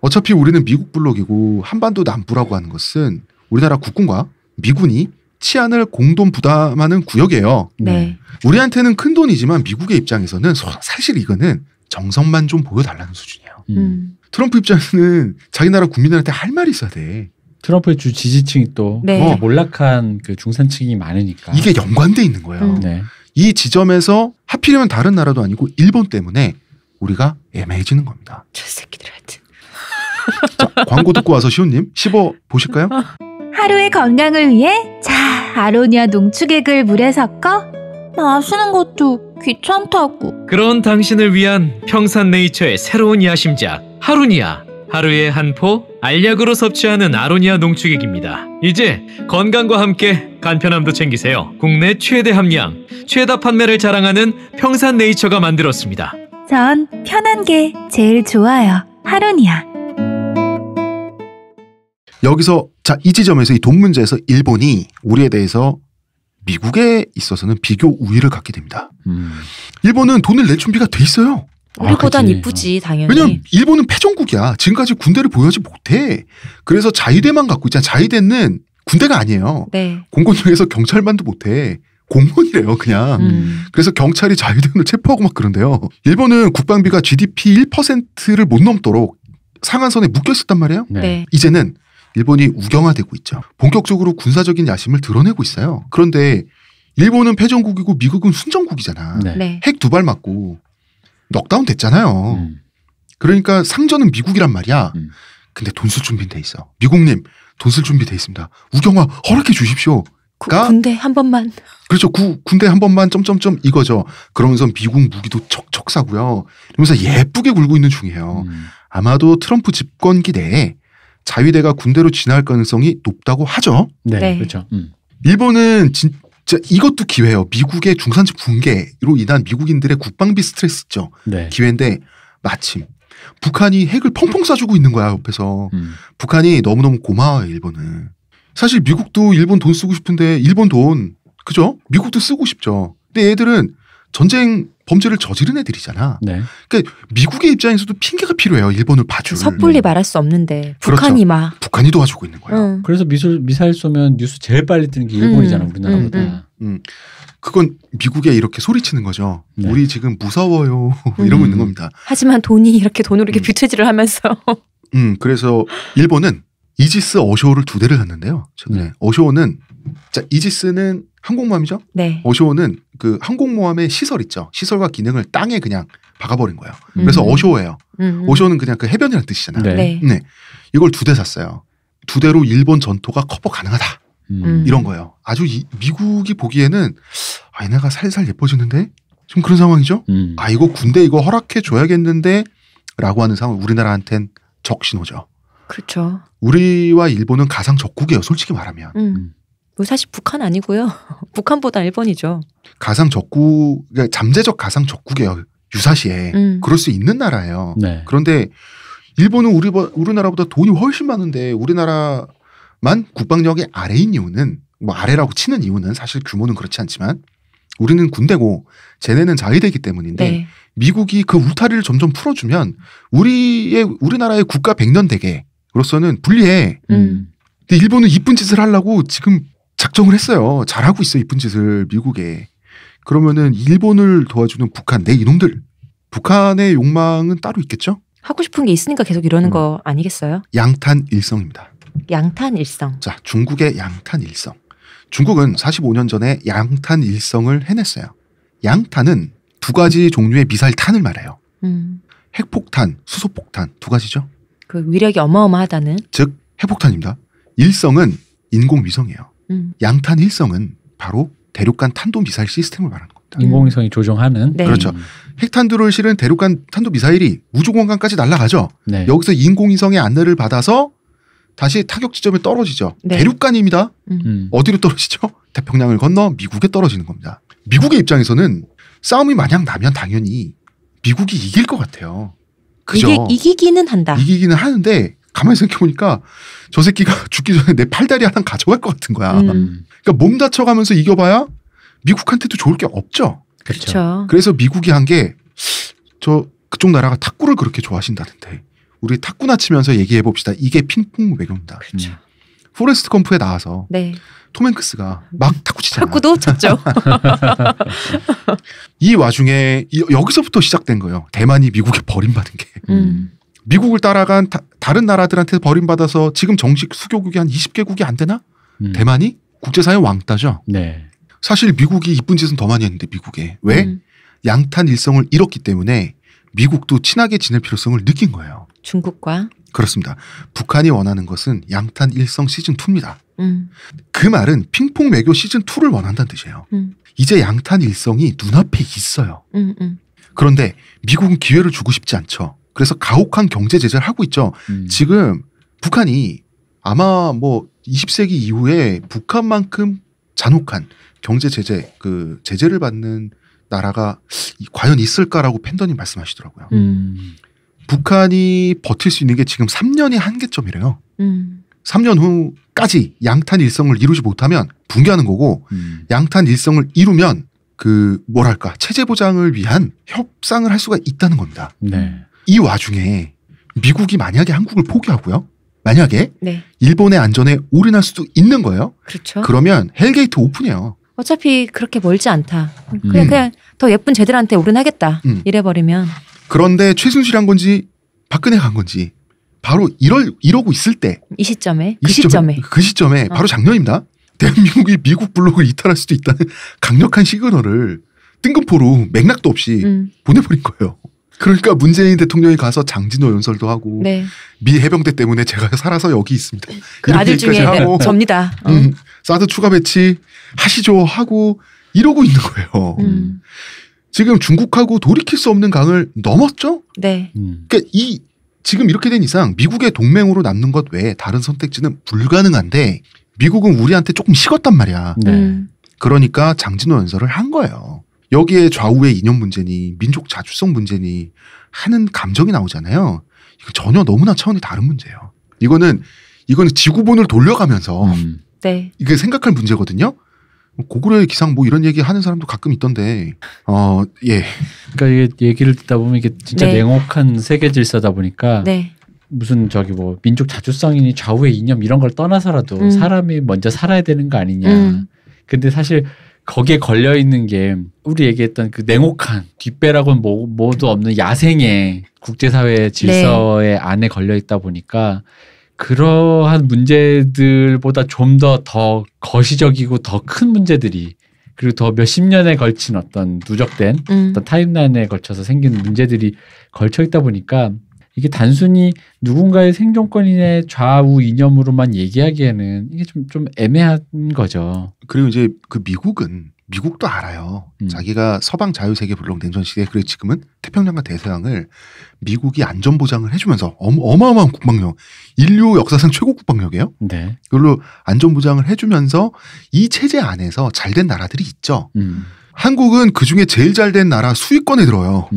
어차피 우리는 미국 블록이고 한반도 남부라고 하는 것은 우리나라 국군과 미군이 치안을 공동 부담하는 구역이에요. 네. 우리한테는 큰 돈이지만 미국의 입장에서는 사실 이거는 정성만 좀 보여달라는 수준이에요. 트럼프 입장에서는 자기 나라 국민들한테 할 말이 있어야 돼. 트럼프의 주 지지층이 또 네. 몰락한 그 중산층이 많으니까 이게 연관돼 있는 거예요. 네. 이 지점에서 하필이면 다른 나라도 아니고 일본 때문에 우리가 애매해지는 겁니다. 저 새끼들한테. 자, 광고 듣고 와서 시온님 씹어 보실까요? 하루의 건강을 위해 자 아로니아 농축액을 물에 섞어 마시는 것도 귀찮다고. 그런 당신을 위한 평산네이처의 새로운 야심작 하루니아. 하루에 한 포 알약으로 섭취하는 아로니아 농축액입니다. 이제 건강과 함께 간편함도 챙기세요. 국내 최대 함량, 최다 판매를 자랑하는 평산네이처가 만들었습니다. 전 편한 게 제일 좋아요. 하루니아. 여기서 자, 이 지점에서 이 돈 문제에서 일본이 우리에 대해서 미국에 있어서는 비교 우위를 갖게 됩니다. 일본은 돈을 낼 준비가 돼 있어요. 우리보단 이쁘지 당연히. 왜냐면 일본은 패전국이야. 지금까지 군대를 보유하지 못해. 그래서 자위대만 갖고 있잖아. 자위대는 군대가 아니에요. 네. 공권력에서 경찰만도 못해. 공무원이래요 그냥. 그래서 경찰이 자위대원을 체포하고 막 그런데요. 일본은 국방비가 GDP 1%를 못 넘도록 상한선에 묶여 있었단 말이에요. 네. 이제는 일본이 우경화되고 있죠. 본격적으로 군사적인 야심을 드러내고 있어요. 그런데 일본은 패전국이고 미국은 순정국이잖아. 네. 핵 2발 맞고 넉다운 됐잖아요. 그러니까 상전은 미국이란 말이야. 근데 돈 쓸 준비는 돼 있어. 미국님 돈 쓸 준비 돼 있습니다. 우경화 허락해 주십시오. 군대 한 번만. 그렇죠. 군대 한 번만 점점점 이거죠. 그러면서 미국 무기도 척척 사고요. 이러면서 예쁘게 굴고 있는 중이에요. 아마도 트럼프 집권기 내에 자위대가 군대로 진화할 가능성이 높다고 하죠. 네. 그렇죠. 일본은 진짜 이것도 기회예요. 미국의 중산층 붕괴로 인한 미국인들의 국방비 스트레스 있죠. 네. 기회인데 마침 북한이 핵을 펑펑 쏴주고 있는 거야 옆에서. 북한이 너무너무 고마워요 일본은. 사실 미국도 일본 돈 쓰고 싶은데 일본 돈 그죠? 미국도 쓰고 싶죠. 근데 얘들은 전쟁 범죄를 저지른 애들이잖아. 네. 그러니까 미국의 입장에서도 핑계가 필요해요. 일본을 봐줄. 섣불리 말할 수 없는데 그렇죠. 북한이 막. 북한이 도와주고 있는 거예요. 그래서 미사일 쏘면 뉴스 제일 빨리 뜨는 게 일본이잖아. 우리나라보다. 그건 미국에 이렇게 소리치는 거죠. 네. 우리 지금 무서워요. 이러고 있는 겁니다. 하지만 돈이 이렇게 돈으로 이렇게 뷰체질을 하면서. 그래서 일본은 이지스 어쇼를 2대를 샀는데요. 최근에 어쇼는 자 이지스는 항공모함이죠. 네. 어쇼는 그 항공모함의 시설 있죠. 시설과 기능을 땅에 그냥 박아버린 거예요. 그래서 어쇼예요. 어쇼는 그냥 그 해변이라는 뜻이잖아요. 네. 네. 이걸 2대 샀어요. 2대로 일본 전토가 커버 가능하다. 이런 거예요. 아주 미국이 보기에는 아, 얘네가 살살 예뻐지는데 좀 그런 상황이죠. 아 이거 군대 이거 허락해 줘야겠는데 라고 하는 상황. 우리나라한텐 적신호죠. 그렇죠. 우리와 일본은 가상 적국이에요. 솔직히 말하면. 뭐 사실 북한 아니고요. 북한보다 일본이죠. 가상 적국, 그러니까 잠재적 가상 적국이에요. 유사시에. 그럴 수 있는 나라예요. 네. 그런데 일본은 우리나라보다 돈이 훨씬 많은데 우리나라만 국방력이 아래인 이유는 뭐 아래라고 치는 이유는 사실 규모는 그렇지 않지만 우리는 군대고 쟤네는 자위대이기 때문인데 네. 미국이 그 울타리를 점점 풀어주면 우리나라의 국가 100년 대계로서는 불리해. 근데 일본은 이쁜 짓을 하려고 지금 작정을 했어요. 잘하고 있어 이쁜 짓을 미국에. 그러면은 일본을 도와주는 북한 내 이놈들. 북한의 욕망은 따로 있겠죠? 하고 싶은 게 있으니까 계속 이러는 거 아니겠어요? 양탄 일성입니다. 양탄 일성. 자, 중국의 양탄 일성. 중국은 45년 전에 양탄 일성을 해냈어요. 양탄은 2가지 종류의 미사일 탄을 말해요. 핵폭탄, 수소폭탄 2가지죠. 그 위력이 어마어마하다는. 즉 핵폭탄입니다. 일성은 인공위성이에요. 양탄 일성은 바로 대륙간 탄도미사일 시스템을 말하는 겁니다. 인공위성이 조종하는. 네. 그렇죠. 핵탄두를 실은 대륙간 탄도미사일이 우주공간까지 날아가죠. 네. 여기서 인공위성의 안내를 받아서 다시 타격 지점에 떨어지죠. 네. 대륙간입니다. 어디로 떨어지죠? 태평양을 건너 미국에 떨어지는 겁니다. 미국의 입장에서는 싸움이 만약 나면 당연히 미국이 이길 것 같아요. 그죠? 이기기는 한다. 이기기는 하는데 가만히 생각해보니까 저 새끼가 죽기 전에 내 팔다리 하나 가져갈 것 같은 거야. 그러니까 몸 다쳐가면서 이겨봐야 미국한테도 좋을 게 없죠. 그렇죠. 그래서 미국이 한 게 그쪽 나라가 탁구를 그렇게 좋아하신다는데 우리 탁구나 치면서 얘기해 봅시다. 이게 핑퐁 외교입니다. 그렇죠. 포레스트 컴프에 나와서 네. 톰 행크스가 막 탁구 치잖아. 탁구도 쳤죠. 이 와중에 여기서부터 시작된 거예요. 대만이 미국에 버림받은 게. 미국을 따라간 다른 나라들한테 버림받아서 지금 정식 수교국이 한 20개국이 안 되나? 대만이 국제사회 왕따죠. 네. 사실 미국이 이쁜 짓은 더 많이 했는데 미국에. 왜? 양탄 일성을 잃었기 때문에 미국도 친하게 지낼 필요성을 느낀 거예요. 중국과. 그렇습니다. 북한이 원하는 것은 양탄 일성 시즌2입니다. 그 말은 핑퐁 외교 시즌2를 원한다는 뜻이에요. 이제 양탄 일성이 눈앞에 있어요. 그런데 미국은 기회를 주고 싶지 않죠. 그래서 가혹한 경제 제재를 하고 있죠. 지금 북한이 아마 뭐 20세기 이후에 북한만큼 잔혹한 경제 제재, 그 제재를 받는 나라가 과연 있을까라고 팬더님 말씀하시더라고요. 북한이 버틸 수 있는 게 지금 3년이 한계점이래요. 3년 후까지 양탄 일성을 이루지 못하면 붕괴하는 거고 양탄 일성을 이루면 그 뭐랄까 체제 보장을 위한 협상을 할 수가 있다는 겁니다. 네. 이 와중에 미국이 만약에 한국을 포기하고요. 만약에 네. 일본의 안전에 올인할 수도 있는 거예요. 그렇죠. 그러면 헬게이트 오픈이에요. 어차피 그렇게 멀지 않다. 그냥 더 예쁜 쟤들한테 올인하겠다. 이래버리면. 그런데 최순실이 한 건지 박근혜 간 건지 바로 이러고 있을 때 이 시점에 그 시점에 바로 작년입니다. 대한민국이 미국 블록을 이탈할 수도 있다는 강력한 시그널을 뜬금포로 맥락도 없이 보내버린 거예요. 그러니까 문재인 대통령이 가서 장진호 연설도 하고 네. 미 해병대 때문에 제가 살아서 여기 있습니다. 그 아들 중에 접니다. 사드 추가 배치 하시죠 하고 이러고 있는 거예요. 지금 중국하고 돌이킬 수 없는 강을 넘었죠? 네. 그러니까 지금 이렇게 된 이상 미국의 동맹으로 남는 것 외에 다른 선택지는 불가능한데 미국은 우리한테 조금 식었단 말이야. 네. 그러니까 장진호 연설을 한 거예요. 여기에 좌우의 이념 문제니 민족 자주성 문제니 하는 감정이 나오잖아요. 이거 전혀 너무나 차원이 다른 문제예요. 이거는 지구본을 돌려가면서 네. 이게 생각할 문제거든요. 고구려의 기상 뭐 이런 얘기 하는 사람도 가끔 있던데 예. 그러니까 이게 얘기를 듣다 보면 이게 진짜 네. 냉혹한 세계 질서다 보니까 네. 무슨 저기 뭐 민족 자주성이니 좌우의 이념 이런 걸 떠나서라도 사람이 먼저 살아야 되는 거 아니냐. 근데 사실 거기에 걸려 있는 게 우리 얘기했던 그 냉혹한 뒷배라고는 뭐도 없는 야생의 국제사회의 질서의 안에 걸려 있다 보니까 그러한 문제들보다 좀 더 거시적이고 더 큰 문제들이 그리고 더 몇십 년에 걸친 어떤 누적된 어떤 타임라인에 걸쳐서 생긴 문제들이 걸쳐 있다 보니까 이게 단순히 누군가의 생존권이나 좌우 이념으로만 얘기하기에는 이게 좀 애매한 거죠. 그리고 이제 그 미국도 알아요. 자기가 서방 자유세계 블록 냉전 시대에 그래 지금은 태평양과 대서양을 미국이 안전 보장을 해주면서 어마어마한 국방력, 인류 역사상 최고 국방력이에요. 네. 그걸로 안전 보장을 해주면서 이 체제 안에서 잘된 나라들이 있죠. 한국은 그 중에 제일 잘된 나라 수위권에 들어요.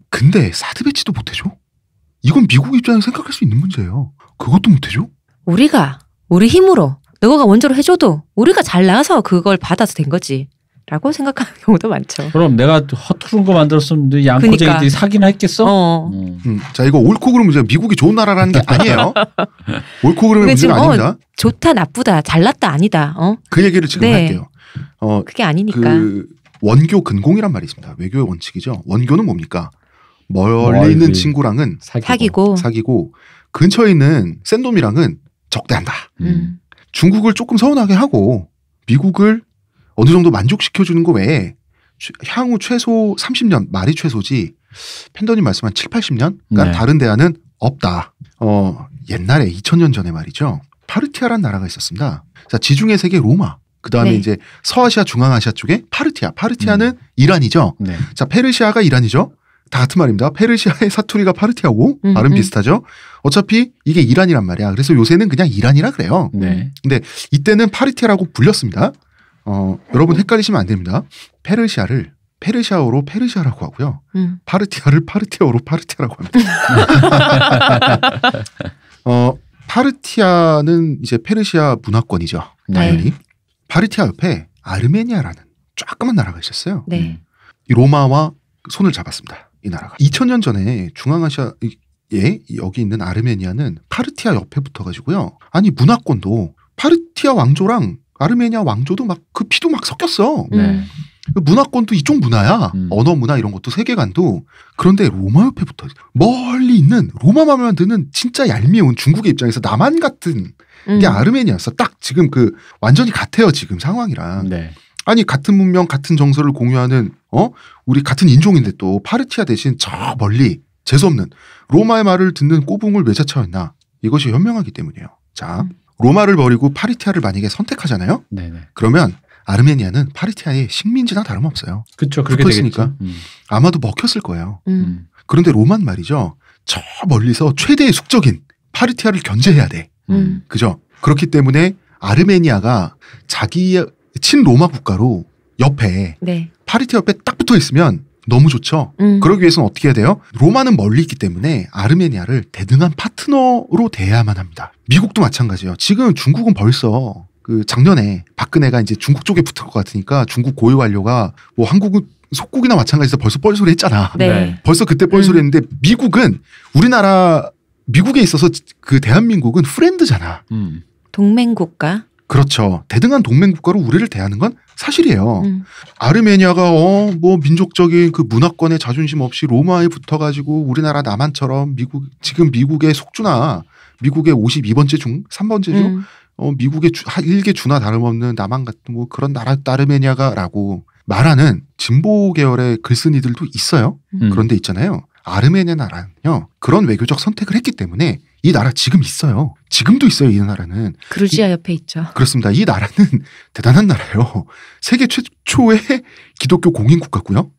근데 사드 배치도 못해줘? 이건 미국 입장에서 생각할 수 있는 문제예요. 그것도 못해줘? 우리 힘으로 너가 원조로 해줘도 우리가 잘 나가서 그걸 받아서 된 거지. 라고 생각하는 경우도 많죠. 그럼 내가 허투른 거 만들었으면 양꼬쟁이들이 사기나 했겠어? 자, 이거 옳고 그름 문제가 미국이 좋은 나라라는 게 아니에요. 옳고 그름의 문제가 아닙니다. 좋다 나쁘다 잘났다 아니다. 그 얘기를 지금 네. 할게요. 그게 아니니까. 그 원교 근공이란 말이 있습니다. 외교의 원칙이죠. 원교는 뭡니까? 멀리 있는 친구랑은 사귀고 근처에 있는 센 놈이랑은 적대한다. 중국을 조금 서운하게 하고 미국을 어느 정도 만족시켜주는 거 외에 향후 최소 30년, 말이 최소지 팬더님 말씀한 7, 80년? 그러니까 네. 다른 대안은 없다. 옛날에 2000년 전에 말이죠. 파르티아라는 나라가 있었습니다. 자, 지중해 세계 로마. 그 다음에 네. 이제 서아시아, 중앙아시아 쪽에 파르티아. 파르티아는 이란이죠. 네. 자, 페르시아가 이란이죠. 다 같은 말입니다. 페르시아의 사투리가 파르티아고 말은 비슷하죠. 어차피 이게 이란이란 말이야. 그래서 요새는 그냥 이란이라 그래요. 네. 근데 이때는 파르티아라고 불렸습니다. 여러분 헷갈리시면 안 됩니다. 페르시아를 페르시아어로 페르시아라고 하고요. 파르티아를 파르티아어로 파르티아라고 합니다. 파르티아는 이제 페르시아 문화권이죠. 당연히. 네. 파르티아 옆에 아르메니아라는 조그만 나라가 있었어요. 네. 이 로마와 손을 잡았습니다. 이 나라가. 2000년 전에 중앙아시아에 여기 있는 아르메니아는 파르티아 옆에 붙어가지고요. 아니 문화권도 파르티아 왕조랑 아르메니아 왕조도 막 그 피도 막 섞였어. 네. 문화권도 이쪽 문화야. 언어 문화 이런 것도 세계관도. 그런데 로마 옆에 붙어 멀리 있는 로마 말만 듣는 진짜 얄미운 중국의 입장에서 남한 같은 게 아르메니아였어. 딱 지금 그 완전히 같아요. 지금 상황이랑. 네. 아니 같은 문명 같은 정서를 공유하는 우리 같은 인종인데 또 파르티아 대신 저 멀리 재수없는 로마의 말을 듣는 꼬붕을 왜 자처했나. 이것이 현명하기 때문이에요. 자, 로마를 버리고 파르티아를 만약에 선택하잖아요. 네네. 그러면 아르메니아는 파르티아의 식민지나 다름없어요. 그렇죠. 그렇게 붙어있으니까. 되겠죠. 아마도 먹혔을 거예요. 그런데 로마는 말이죠. 저 멀리서 최대의 숙적인 파르티아를 견제해야 돼. 그죠? 그렇기 때문에 아르메니아가 자기의 친로마 국가로 옆에 네. 파르티아 옆에 딱 붙어 있으면 너무 좋죠. 그러기 위해서는 어떻게 해야 돼요? 로마는 멀리 있기 때문에 아르메니아를 대등한 파트너로 대해야만 합니다. 미국도 마찬가지예요. 지금 중국은 벌써 그 작년에 박근혜가 이제 중국 쪽에 붙을 것 같으니까 중국 고위 관료가 뭐 한국은 속국이나 마찬가지에서 벌써 뻘소리 했잖아. 네. 벌써 그때 뻘소리 했는데 미국은 미국에 있어서 그 대한민국은 프렌드잖아. 동맹국가. 그렇죠. 대등한 동맹국가로 우리를 대하는 건 사실이에요. 아르메니아가 뭐 민족적인 그 문화권의 자존심 없이 로마에 붙어가지고 우리나라 남한처럼 지금 미국의 속주나 미국의 52번째 중 3번째 중 미국의 일개 주나 다름없는 남한 같은 뭐 그런 나라 아르메니아가라고 말하는 진보 계열의 글쓴이들도 있어요. 그런데 있잖아요. 아르메니아 나라는요. 그런 외교적 선택을 했기 때문에 이 나라 지금 있어요. 지금도 있어요. 이 나라는. 그루지아 옆에 있죠. 그렇습니다. 이 나라는 대단한 나라예요. 세계 최초의 기독교 공인국가고요.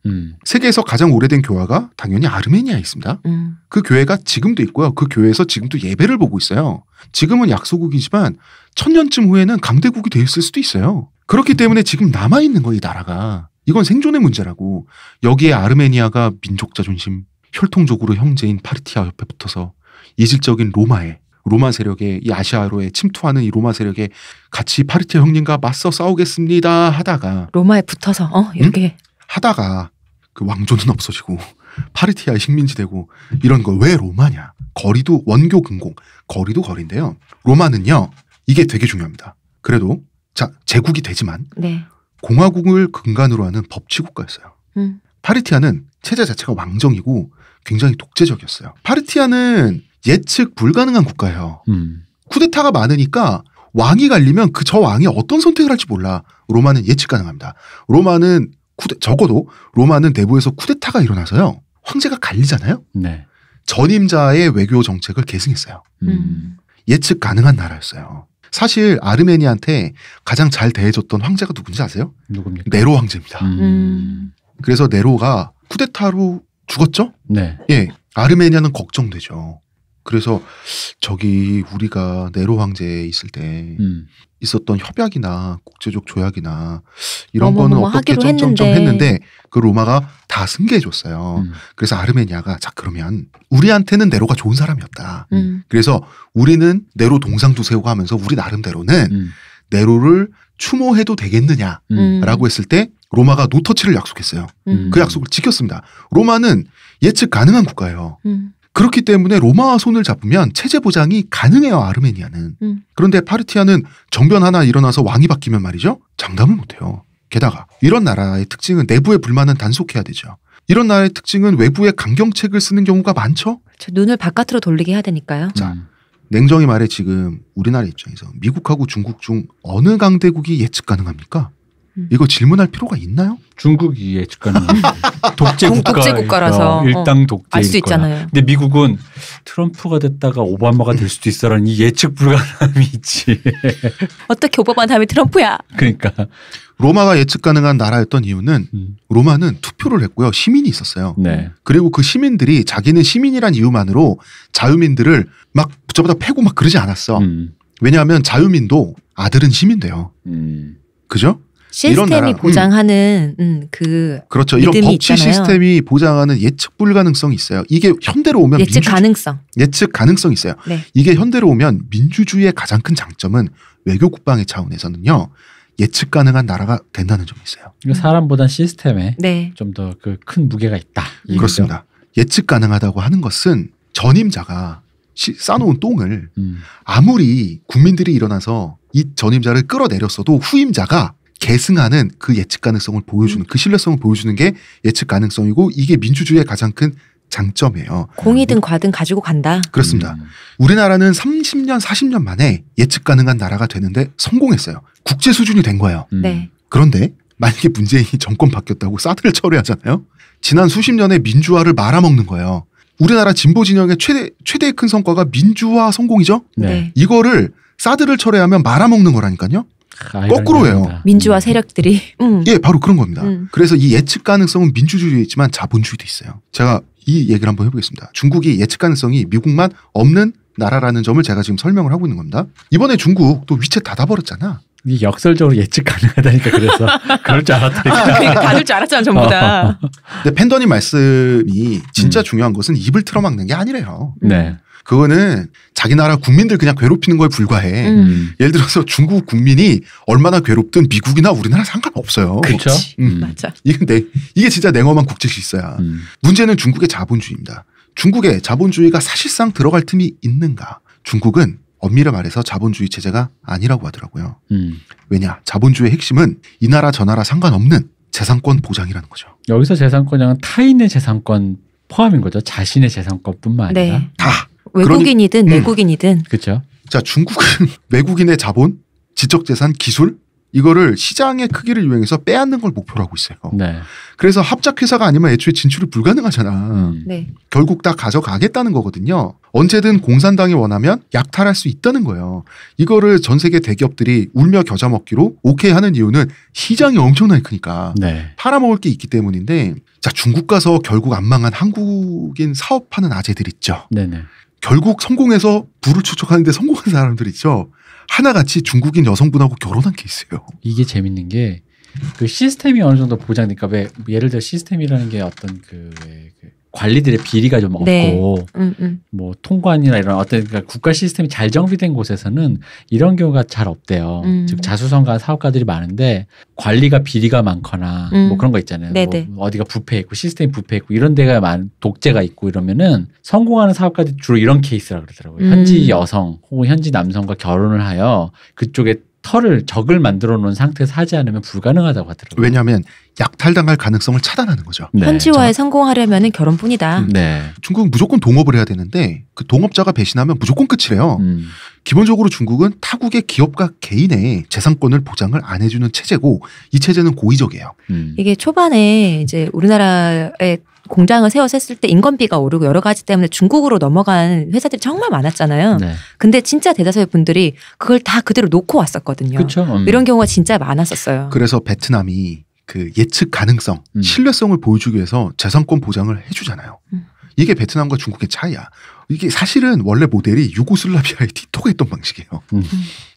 세계에서 가장 오래된 교회가 당연히 아르메니아에 있습니다. 그 교회가 지금도 있고요. 그 교회에서 지금도 예배를 보고 있어요. 지금은 약소국이지만 1000년쯤 후에는 강대국이 돼 있을 수도 있어요. 그렇기 때문에 지금 남아있는 거예요. 이 나라가. 이건 생존의 문제라고. 여기에 아르메니아가 민족 자존심, 혈통적으로 형제인 파르티아 옆에 붙어서 이질적인 로마 세력에 이 아시아로에 침투하는 이 로마 세력에 같이 파르티아 형님과 맞서 싸우겠습니다 하다가 로마에 붙어서 이렇게 하다가 그 왕조는 없어지고 파르티아의 식민지 되고 이런 거 왜 로마냐? 거리도 원교 근공 거리도 거리인데요. 로마는요 이게 되게 중요합니다. 그래도 제국이 되지만 네. 공화국을 근간으로 하는 법치국가였어요. 파르티아는 체제 자체가 왕정이고 굉장히 독재적이었어요. 파르티아는 예측 불가능한 국가예요. 쿠데타가 많으니까 왕이 갈리면 저 왕이 어떤 선택을 할지 몰라. 로마는 예측 가능합니다. 적어도 로마는 내부에서 쿠데타가 일어나서요. 황제가 갈리잖아요. 네. 전임자의 외교 정책을 계승했어요. 예측 가능한 나라였어요. 사실 아르메니아한테 가장 잘 대해줬던 황제가 누군지 아세요? 누굽니까? 네로 황제입니다. 그래서 네로가 쿠데타로 죽었죠? 네. 예, 아르메니아는 걱정되죠. 그래서 우리가 네로 황제에 있을 때 있었던 협약이나 국제적 조약이나 이런 거는 어떻게 점점점 했는데 그 로마가 다 승계해줬어요. 그래서 아르메니아가 그러면 우리한테는 네로가 좋은 사람이었다. 그래서 우리는 네로 동상도 세우고 하면서 우리 나름대로는 네로를 추모해도 되겠느냐라고 했을 때 로마가 노터치를 약속했어요. 그 약속을 지켰습니다. 로마는 예측 가능한 국가예요. 그렇기 때문에 로마와 손을 잡으면 체제 보장이 가능해요. 아르메니아는. 그런데 파르티아는 정변 하나 일어나서 왕이 바뀌면 말이죠. 장담을 못해요. 게다가 이런 나라의 특징은 내부의 불만은 단속해야 되죠. 이런 나라의 특징은 외부에 강경책을 쓰는 경우가 많죠. 눈을 바깥으로 돌리게 해야 되니까요. 자, 냉정히 말해 지금 우리나라 입장에서 미국하고 중국 중 어느 강대국이 예측 가능합니까? 이거 질문할 필요가 있나요? 중국이 예측 가능합니다. 독재국가라서 일당 독재일 알 수 있잖아요. 근데 미국은 트럼프가 됐다가 오바마가 될 수도 있어라는 이 예측 불가능함이 있지. 어떻게 오바마 다음에 트럼프야? 그러니까 로마가 예측 가능한 나라였던 이유는 로마는 투표를 했고요. 시민이 있었어요. 네. 그리고 그 시민들이 자기는 시민이란 이유만으로 자유민들을 막 붙잡아다 패고 막 그러지 않았어. 왜냐하면 자유민도 아들은 시민돼요. 그죠? 시스템이 보장하는 그렇죠. 이런 법치 있잖아요. 시스템이 보장하는 예측 불가능성이 있어요. 이게 현대로 오면 예측 가능성이 있어요. 네. 이게 현대로 오면 민주주의의 가장 큰 장점은 외교 국방의 차원에서는요. 예측 가능한 나라가 된다는 점이 있어요. 사람보단 시스템에 네. 좀 더 그 큰 무게가 있다. 그렇습니다. 예측 가능하다고 하는 것은 전임자가 싸놓은 똥을 아무리 국민들이 일어나서 이 전임자를 끌어내렸어도 후임자가 계승하는 그 예측 가능성을 보여주는 그 신뢰성을 보여주는 게 예측 가능성이고 이게 민주주의의 가장 큰 장점이에요. 공이든 과든 가지고 간다. 그렇습니다. 우리나라는 30년 40년 만에 예측 가능한 나라가 되는데 성공했어요. 국제 수준이 된 거예요. 네. 그런데 만약에 문재인이 정권 바뀌었다고 사드를 철회하잖아요. 지난 수십 년의 민주화를 말아먹는 거예요. 우리나라 진보 진영의 최대의 큰 성과가 민주화 성공이죠. 네. 이거를 사드를 철회하면 말아먹는 거라니까요. 거꾸로예요. 민주화 세력들이. 예, 바로 그런 겁니다. 그래서 이 예측 가능성은 민주주의에 있지만 자본주의도 있어요. 제가 이 얘기를 한번 해보겠습니다. 중국이 예측 가능성이 미국만 없는 나라라는 점을 제가 지금 설명을 하고 있는 겁니다. 이번에 중국 또 위챗 닫아버렸잖아. 이 역설적으로 예측 가능하다니까 그래서 그럴 줄 알았다니까. 그러니까 닫을 줄 알았잖아 전부 다. 근데 팬더님 말씀이 진짜 중요한 것은 입을 틀어막는 게 아니래요. 네. 그거는 자기 나라 국민들 그냥 괴롭히는 거에 불과해. 예를 들어서 중국 국민이 얼마나 괴롭든 미국이나 우리나라 상관없어요. 그렇죠. 맞아. 이게 진짜 냉엄한 국제 질서야. 문제는 중국의 자본주의입니다. 중국의 자본주의가 사실상 들어갈 틈이 있는가? 중국은 엄밀히 말해서 자본주의 체제가 아니라고 하더라고요. 왜냐? 자본주의의 핵심은 이 나라 저 나라 상관없는 재산권 보장이라는 거죠. 여기서 재산권은 타인의 재산권 포함인 거죠. 자신의 재산권뿐만 아니라. 네. 다. 외국인이든 내국인이든. 그렇죠. 자, 중국은 외국인의 자본, 지적재산, 기술 이거를 시장의 크기를 이용해서 빼앗는 걸 목표로 하고 있어요. 네. 그래서 합작회사가 아니면 애초에 진출이 불가능하잖아. 네. 결국 다 가져가겠다는 거거든요. 언제든 공산당이 원하면 약탈할 수 있다는 거예요. 이거를 전 세계 대기업들이 울며 겨자 먹기로 오케이 하는 이유는 시장이 엄청나게 크니까 네. 팔아먹을 게 있기 때문인데 자 중국 가서 결국 안 망한 한국인 사업하는 아재들 있죠. 네네. 결국 성공해서 부를 추적하는데 성공한 사람들 있죠. 하나같이 중국인 여성분하고 결혼한 케이스예요. 이게 재밌는 게 그 시스템이 어느 정도 보장되니까 왜 예를 들어 시스템이라는 게 어떤 그 관리들의 비리가 좀 없고 네. 뭐 통관이나 이런 어떤 그러니까 국가 시스템이 잘 정비된 곳에서는 이런 경우가 잘 없대요. 즉 자수성가한 사업가들이 많은데 관리가 비리가 많거나 뭐 그런 거 있잖아요. 뭐 어디가 부패했고 시스템이 부패했고 이런 데가 독재가 있고 이러면은 성공하는 사업가들이 주로 이런 케이스라 그러더라고요. 현지 여성 혹은 현지 남성과 결혼을 하여 그쪽에 적을 만들어 놓은 상태에서 하지 않으면 불가능하다고 하더라고요. 왜냐하면 약탈당할 가능성을 차단하는 거죠. 네. 현지화에 성공하려면 결혼뿐이다. 네. 중국은 무조건 동업을 해야 되는데 그 동업자가 배신하면 무조건 끝이래요. 기본적으로 중국은 타국의 기업과 개인의 재산권을 보장을 안 해주는 체제고 이 체제는 고의적이에요. 이게 초반에 이제 우리나라에 공장을 세워서 했을 때 인건비가 오르고 여러 가지 때문에 중국으로 넘어간 회사들이 정말 많았잖아요. 네. 근데 진짜 대다수의 분들이 그걸 다 그대로 놓고 왔었거든요. 그렇죠. 이런 경우가 진짜 많았었어요. 그래서 베트남이 그 예측 가능성, 신뢰성을 보여주기 위해서 재산권 보장을 해주잖아요. 이게 베트남과 중국의 차이야. 이게 사실은 원래 모델이 유고슬라비아의 티토가 했던 방식이에요.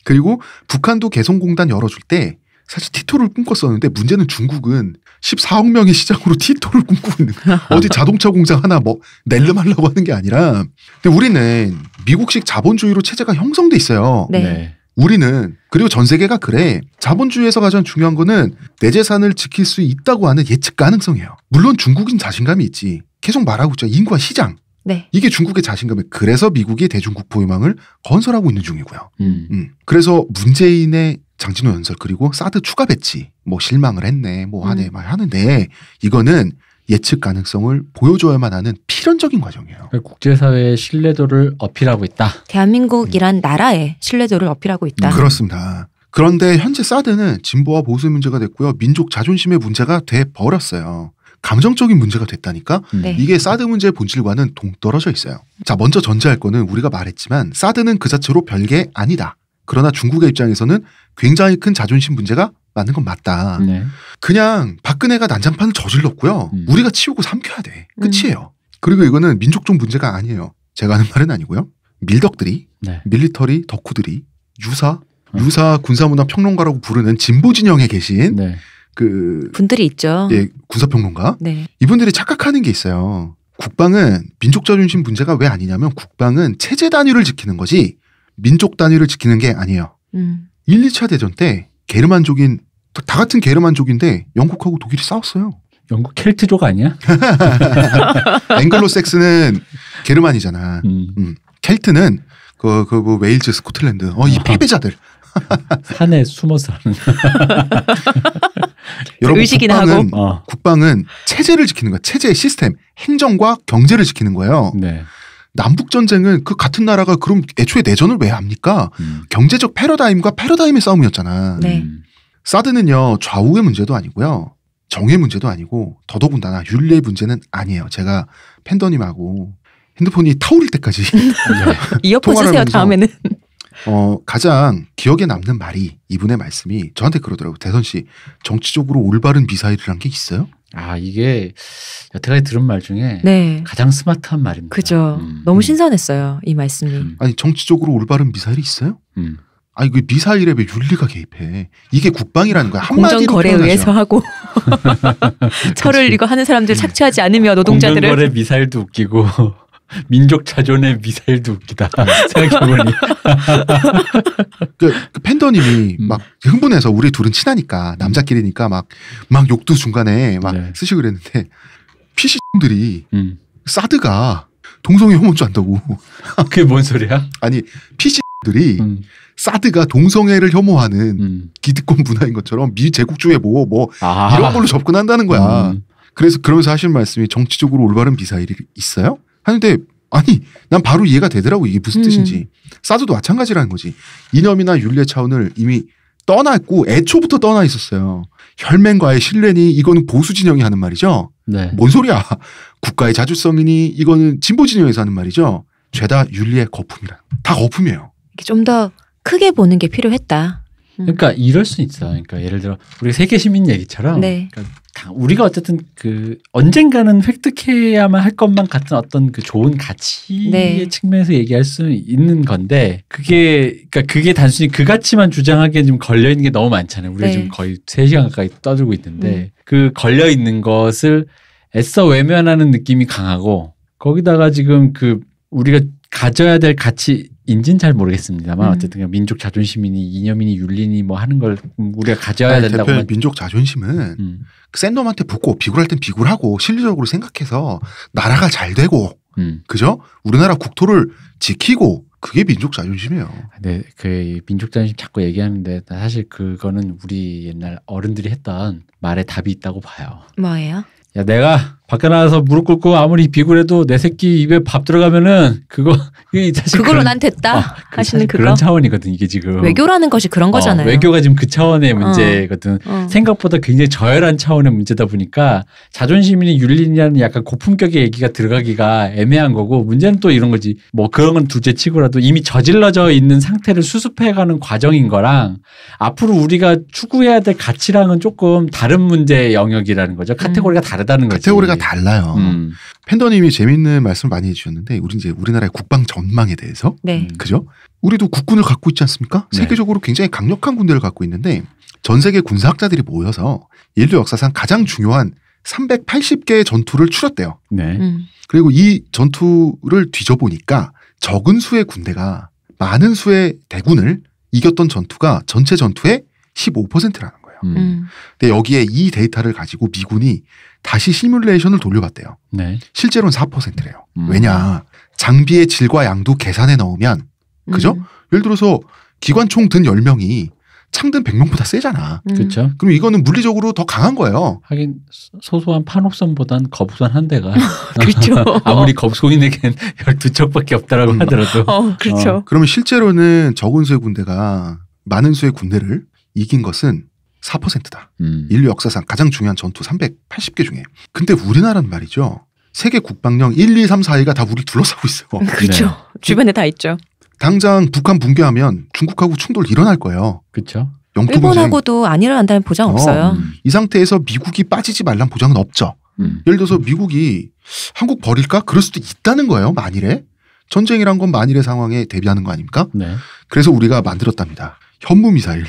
그리고 북한도 개성공단 열어줄 때 사실 티토를 꿈꿨었는데 문제는 중국은 14억 명의 시장으로 티토를 꿈꾸고 있는 거야. 어디 자동차 공장 하나 뭐 낼름하려고 하는 게 아니라 근데 우리는 미국식 자본주의로 체제가 형성돼 있어요. 네. 네. 우리는 그리고 전 세계가 그래. 자본주의에서 가장 중요한 거는 내 재산을 지킬 수 있다고 하는 예측 가능성이에요. 물론 중국인 자신감이 있지. 계속 말하고 있죠. 인구와 시장. 네. 이게 중국의 자신감이에요. 그래서 미국이 대중국포유망을 건설하고 있는 중이고요. 그래서 문재인의 장진호 연설 그리고 사드 추가 배치 뭐 실망을 했네 뭐 하네 말 하는데 이거는 예측 가능성을 보여줘야만 하는 필연적인 과정이에요. 국제사회의 신뢰도를 어필하고 있다. 대한민국이란 나라의 신뢰도를 어필하고 있다. 그렇습니다. 그런데 현재 사드는 진보와 보수의 문제가 됐고요. 민족 자존심의 문제가 돼버렸어요. 감정적인 문제가 됐다니까. 네. 이게 사드 문제의 본질과는 동떨어져 있어요. 자, 먼저 전제할 거는 우리가 말했지만 사드는 그 자체로 별게 아니다. 그러나 중국의 입장에서는 굉장히 큰 자존심 문제가 맞는 건 맞다. 네. 그냥 박근혜가 난장판을 저질렀고요. 우리가 치우고 삼켜야 돼. 끝이에요. 그리고 이거는 민족적 문제가 아니에요. 제가 하는 말은 아니고요. 밀덕들이 네. 밀리터리 덕후들이 유사 군사문화 평론가라고 부르는 진보 진영에 계신 네. 그 분들이 있죠. 예, 군사평론가. 네. 이분들이 착각하는 게 있어요. 국방은 민족 자존심 문제가 왜 아니냐면 국방은 체제 단위를 지키는 거지 민족 단위를 지키는 게 아니에요. 1, 2차 대전 때 게르만족인 다 같은 게르만족인데 영국하고 독일이 싸웠어요. 영국 켈트족 아니야? 앵글로색스는 게르만이잖아. 켈트는 그 웨일즈, 스코틀랜드. 이 패배자들. 산에 숨어서 하는. 여러분 의식이나 국방은 체제를 지키는 거야. 체제의 시스템, 행정과 경제를 지키는 거예요. 네. 남북 전쟁은 그 같은 나라가 그럼 애초에 내전을 왜 합니까? 경제적 패러다임과 패러다임의 싸움이었잖아. 네. 사드는요 좌우의 문제도 아니고요. 정의 문제도 아니고 더더군다나 윤리의 문제는 아니에요. 제가 팬더님하고 핸드폰이 타오를 때까지 이어폰 쓰세요. 다음에는. 가장 기억에 남는 말이 이분의 말씀이 저한테 그러더라고요. 대선 씨 정치적으로 올바른 미사일이란 게 있어요? 이게 여태까지 들은 말 중에 네. 가장 스마트한 말입니다. 그죠. 너무 신선했어요. 이 말씀이. 아니 정치적으로 올바른 미사일이 있어요? 아니 그 미사일에 왜 윤리가 개입해? 이게 국방이라는 거야. 공정거래에 의해서 하고 철을 이거 하는 사람들 착취하지 않으며 노동자들을. 공정거래 미사일도 웃기고 민족 자존의 미사일도 웃기다. 생각해보니. 그 팬더님이 막 흥분해서 우리 둘은 친하니까 남자끼리니까 막 욕도 중간에 막 네. 쓰시고 그랬는데 PC들이 사드가 동성애 혐오인 줄 안다고. 그게 뭔 소리야? 아니 PC들이 사드가 동성애를 혐오하는 기득권 문화인 것처럼 미 제국 중에 뭐 이런 걸로 접근한다는 거야. 그래서 그러면서 하시는 말씀이 정치적으로 올바른 미사일이 있어요? 하는데 아니 난 바로 이해가 되더라고. 이게 무슨 뜻인지. 사드도 마찬가지라는 거지. 이념이나 윤리의 차원을 이미 떠났고 애초부터 떠나 있었어요. 혈맹과의 신뢰니 이거는 보수 진영이 하는 말이죠. 네. 뭔 소리야. 국가의 자주성이니 이거는 진보 진영에서 하는 말이죠. 죄다 윤리의 거품이라. 다 거품이에요. 좀 더 크게 보는 게 필요했다. 그러니까 이럴 수 있어. 그러니까 예를 들어 우리 세계 시민 얘기처럼 네. 그러니까 우리가 어쨌든 그 언젠가는 획득해야만 할 것만 같은 어떤 그 좋은 가치의 네. 측면에서 얘기할 수 있는 건데 그러니까 그게 단순히 그 가치만 주장하기에 좀 걸려 있는 게 너무 많잖아요. 우리가 네. 지금 거의 3시간 가까이 떠들고 있는데 그 걸려 있는 것을 애써 외면하는 느낌이 강하고 거기다가 지금 그 우리가 가져야 될 가치인지는 잘 모르겠습니다만 어쨌든 민족 자존심이니 이념이니 윤리니 뭐 하는 걸 우리가 가져야 된다고. 대표님 민족 자존심은 센 놈한테 붙고 비굴할 땐 비굴하고 실리적으로 생각해서 나라가 잘 되고 그죠? 우리나라 국토를 지키고 그게 민족 자존심이에요. 네, 그 민족 자존심 자꾸 얘기하는데 사실 그거는 우리 옛날 어른들이 했던 말에 답이 있다고 봐요. 뭐예요? 야, 내가 밖에 나가서 무릎 꿇고 아무리 비굴해도 내 새끼 입에 밥 들어가면은 사실 그걸로 난 됐다 하시는 그거. 그런 차원이거든 이게 지금. 외교라는 것이 그런 거잖아요. 외교가 지금 그 차원의 문제거든. 생각보다 굉장히 저열한 차원의 문제다 보니까 자존심이니 윤리냐는 약간 고품격의 얘기가 들어가기가 애매한 거고 문제는 또 이런 거지. 뭐 그런 건 둘째치고라도 이미 저질러져 있는 상태를 수습해가는 과정인 거랑 앞으로 우리가 추구해야 될 가치랑은 조금 다른 문제의 영역이라는 거죠. 카테고리가 다르다는 거지. 카테고리가 달라요. 팬더님이 재밌는 말씀 많이 해주셨는데 우리나라의 국방 전망에 대해서 네. 그죠? 우리도 국군을 갖고 있지 않습니까? 네. 세계적으로 굉장히 강력한 군대를 갖고 있는데 전 세계 군사학자들이 모여서 인류 역사상 가장 중요한 380개의 전투를 치렀대요. 네. 그리고 이 전투를 뒤져보니까 적은 수의 군대가 많은 수의 대군을 이겼던 전투가 전체 전투의 15%라는 거예요. 근데 여기에 이 데이터를 가지고 미군이 다시 시뮬레이션을 돌려봤대요. 네. 실제로는 4%래요. 왜냐? 장비의 질과 양도 계산해 넣으면 그죠? 예를 들어서 기관총 든 10명이 창든 100명보다 세잖아. 그렇죠. 그럼 이거는 물리적으로 더 강한 거예요. 하긴 소소한 판옥선보단 거북선 한 대가 그렇죠. 아무리 거북선에겐 12척밖에 없다라고 하더라도 그렇죠. 그러면 실제로는 적은 수의 군대가 많은 수의 군대를 이긴 것은 4%다. 인류 역사상 가장 중요한 전투 380개 중에. 근데 우리나라는 말이죠. 세계 국방력 1, 2, 3, 4위가 다 우리 둘러싸고 있어. 그렇죠. 네. 주변에 다 있죠. 당장 북한 붕괴하면 중국하고 충돌 일어날 거예요. 그렇죠. 일본하고도 안 일어난다는 보장 없어요. 이 상태에서 미국이 빠지지 말란 보장은 없죠. 예를 들어서 미국이 한국 버릴까? 그럴 수도 있다는 거예요. 만일에. 전쟁이란 건 만일의 상황에 대비하는 거 아닙니까? 네. 그래서 우리가 만들었답니다. 현무미사일.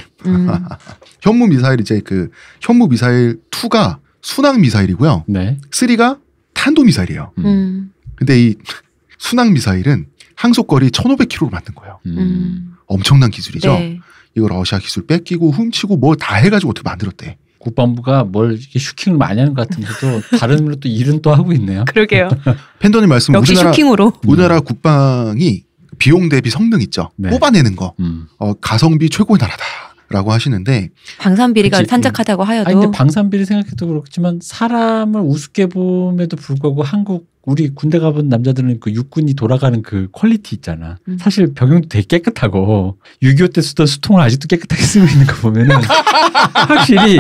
현무미사일 이제 그 현무미사일 2가 순항미사일이고요. 네. 3가 탄도미사일이에요. 근데 이 순항미사일은 항속거리 1500km로 만든 거예요. 엄청난 기술이죠. 네. 이거 러시아 기술 뺏기고 훔치고 뭐 다 해가지고 어떻게 만들었대. 국방부가 뭘 이렇게 슈킹을 많이 하는 것 같은데도 다른 일로 또 일은 또 하고 있네요. 그러게요. 팬더님 말씀 역시 슈킹으로. 우리나라 국방이 비용 대비 성능 있죠. 네. 뽑아내는 거. 가성비 최고의 나라다라고 하시는데 방산비리가 탄작하다고 하여도. 아니, 근데 방산비리 생각해도 그렇지만 사람을 우습게 봄에도 불구하고 우리 군대 가본 남자들은 그 육군이 돌아가는 그 퀄리티 있잖아. 사실 병영도 되게 깨끗하고 6.25 때 쓰던 수통을 아직도 깨끗하게 쓰고 있는 거 보면은 확실히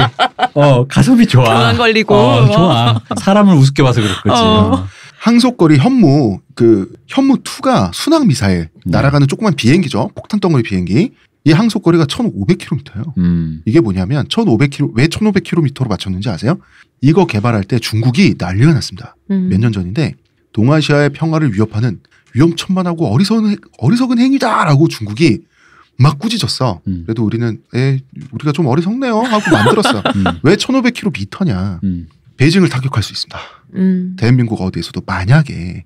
가성비 좋아. 병안 걸리고. 좋아. 사람을 우습게 봐서 그럴 거지. 항속거리 현무 2가 순항 미사일 날아가는 조그만 비행기죠. 폭탄 덩어리 비행기. 이 항속거리가 1,500km예요. 이게 뭐냐면 1,500km 왜 1,500km로 맞췄는지 아세요? 이거 개발할 때 중국이 난리가 났습니다. 몇 년 전인데 동아시아의 평화를 위협하는 위험천만하고 어리석은 행위다라고 중국이 막 꾸짖었어. 그래도 우리는 우리가 좀 어리석네요 하고 만들었어. 왜 1,500km냐. 베이징을 타격할 수 있습니다. 대한민국 어디에서도 만약에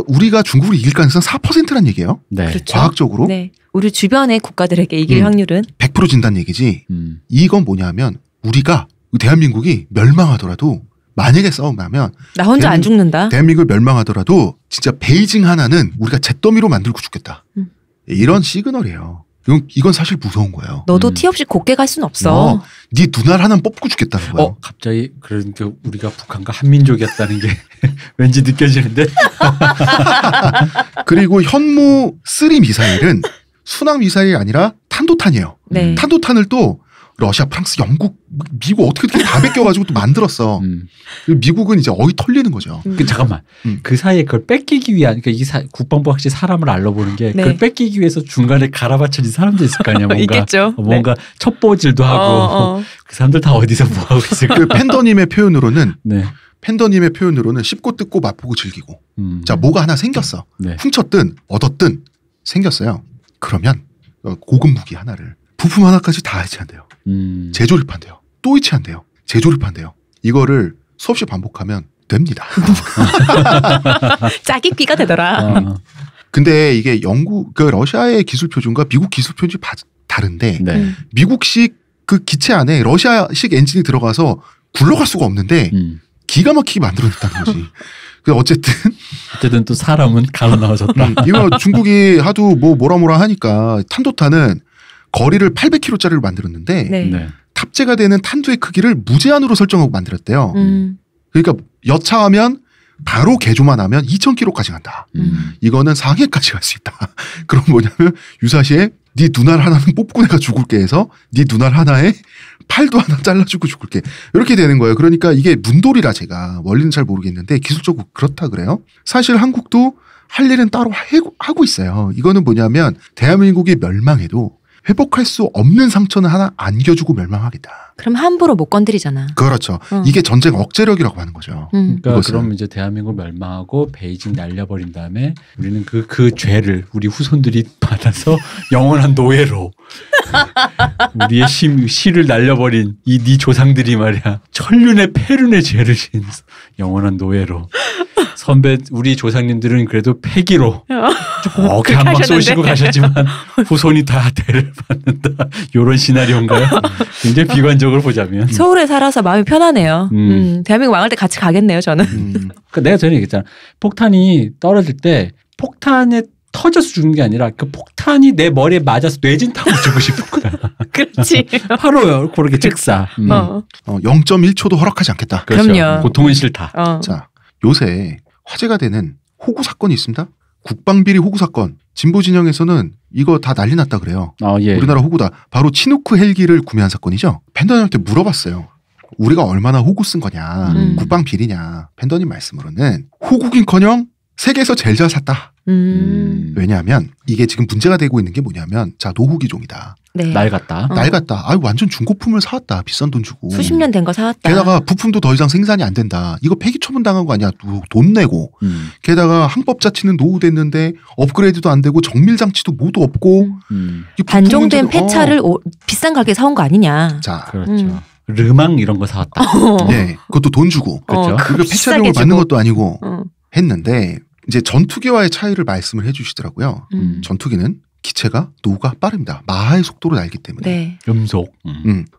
우리가 중국을 이길 가능성 4%란 얘기예요. 네. 그렇죠. 과학적으로. 네. 우리 주변의 국가들에게 이길 확률은 100% 진다는 얘기지. 이건 뭐냐면 우리가 대한민국이 멸망하더라도 만약에 싸움 하면 나 혼자 안 죽는다. 대한민국이 멸망하더라도 진짜 베이징 하나는 우리가 잿더미로 만들고 죽겠다. 이런 시그널이에요. 이건 사실 무서운 거예요. 너도 티 없이 곱게 갈 수는 없어. 네 눈알 하나는 뽑고 죽겠다는 거예요. 갑자기 그러니까 우리가 북한과 한민족이었다는 게 왠지 느껴지는데. 그리고 현무 3 미사일은 순항 미사일이 아니라 탄도탄이에요. 네. 탄도탄을 또 러시아, 프랑스, 영국, 미국 어떻게 다 베껴가지고 또 만들었어. 미국은 이제 어이 털리는 거죠. 잠깐만. 그 사이에 그걸 뺏기기 위한, 그러니까 국방부 확실히 사람을 알아보는 게 그걸 뺏기기 위해서 중간에 갈아받쳐진 사람도 있을 거 아니야. 뭔가. 있겠죠. 뭔가 첩보질도 하고. 그 사람들 다 어디서 뭐 하고 있을까. 그 팬더님의 표현으로는 씹고 뜯고 맛보고 즐기고. 자, 뭐가 하나 생겼어. 훔쳤든 얻었든 생겼어요. 그러면 고급 무기 하나를 부품 하나까지 다 해체한대요. 재조립한대요. 또 해체한대요. 재조립한대요. 이거를 수없이 반복하면 됩니다. 짜깁기가 되더라. 근데 이게 러시아의 기술 표준과 미국 기술 표준이 다른데 미국식 그 기체 안에 러시아식 엔진이 들어가서 굴러갈 수가 없는데 기가 막히게 만들어냈다는 거지. 어쨌든 또 사람은 갈아 넣어졌다. 이거 중국이 하도 뭐라 하니까 탄도탄은 거리를 800km짜리를 만들었는데 탑재가 되는 탄두의 크기를 무제한으로 설정하고 만들었대요. 그러니까 여차하면 바로 개조만 하면 2,000km까지 간다. 이거는 상해까지 갈 수 있다. 그럼 뭐냐면 유사시에 네 눈알 하나는 뽑고 내가 죽을게 해서 네 눈알 하나에 팔도 하나 잘라주고 죽을게. 이렇게 되는 거예요. 그러니까 이게 문돌이라 제가 원리는 잘 모르겠는데 기술적으로 그렇다 그래요. 사실 한국도 할 일은 따로 하고 있어요. 이거는 뭐냐면 대한민국이 멸망해도 회복할 수 없는 상처는 하나 안겨주고 멸망하겠다. 그럼 함부로 못 건드리잖아. 그렇죠. 이게 전쟁 억제력이라고 하는 거죠. 그러니까 그럼 이제 대한민국 멸망하고 베이징 날려버린 다음에 우리는 그 죄를 우리 후손들이 받아서 영원한 노예로 우리의 시를 날려버린 네 조상들이 말이야 천륜의 폐륜의 죄를 진 영원한 노예로 선배 우리 조상님들은 그래도 패기로 강막 쏘시고 가셨지만 후손이 다 대를 받는다. 이런 시나리오인가요? 굉장히 비관적으로 보자면 서울에 살아서 마음이 편하네요. 대한민국 망할 때 같이 가겠네요. 저는. 그러니까 내가 전에 얘기했잖아. 폭탄이 떨어질 때 폭탄에 터져서 죽는 게 아니라 그 폭탄이 내 머리에 맞아서 뇌진 타고 죽고 싶은 거야. 그렇지. 바로 그렇게 즉사. 0.1초도 허락하지 않겠다. 그렇죠. 그럼요. 고통은 싫다. 자, 요새 화제가 되는 호구 사건이 있습니다. 국방비리 호구 사건. 진보 진영에서는 이거 다 난리 났다 그래요. 예. 우리나라 호구다. 바로 치누크 헬기를 구매한 사건이죠. 팬더님한테 물어봤어요. 우리가 얼마나 호구 쓴 거냐. 국방비리냐. 팬더님 말씀으로는 호구긴커녕 세계에서 제일 잘 샀다. 왜냐하면 이게 지금 문제가 되고 있는 게 뭐냐면 자 노후기종이다. 네. 낡았다. 낡았다. 완전 중고품을 사왔다. 비싼 돈 주고. 수십 년 된 거 사왔다. 게다가 부품도 더 이상 생산이 안 된다. 이거 폐기 처분 당한 거 아니야. 돈 내고. 게다가 항법 자치는 노후됐는데 업그레이드도 안 되고 정밀 장치도 모두 없고. 단종된 폐차를 비싼 가격에 사온 거 아니냐. 자, 그렇죠. 르망 이런 거 사왔다. 네, 그것도 돈 주고. 그렇죠. 그리고 폐차료를 받는 것도 아니고 했는데 이제 전투기와의 차이를 말씀을 해주시더라고요. 전투기는 기체가 노후가 빠릅니다. 마하의 속도로 날기 때문에. 네. 음속.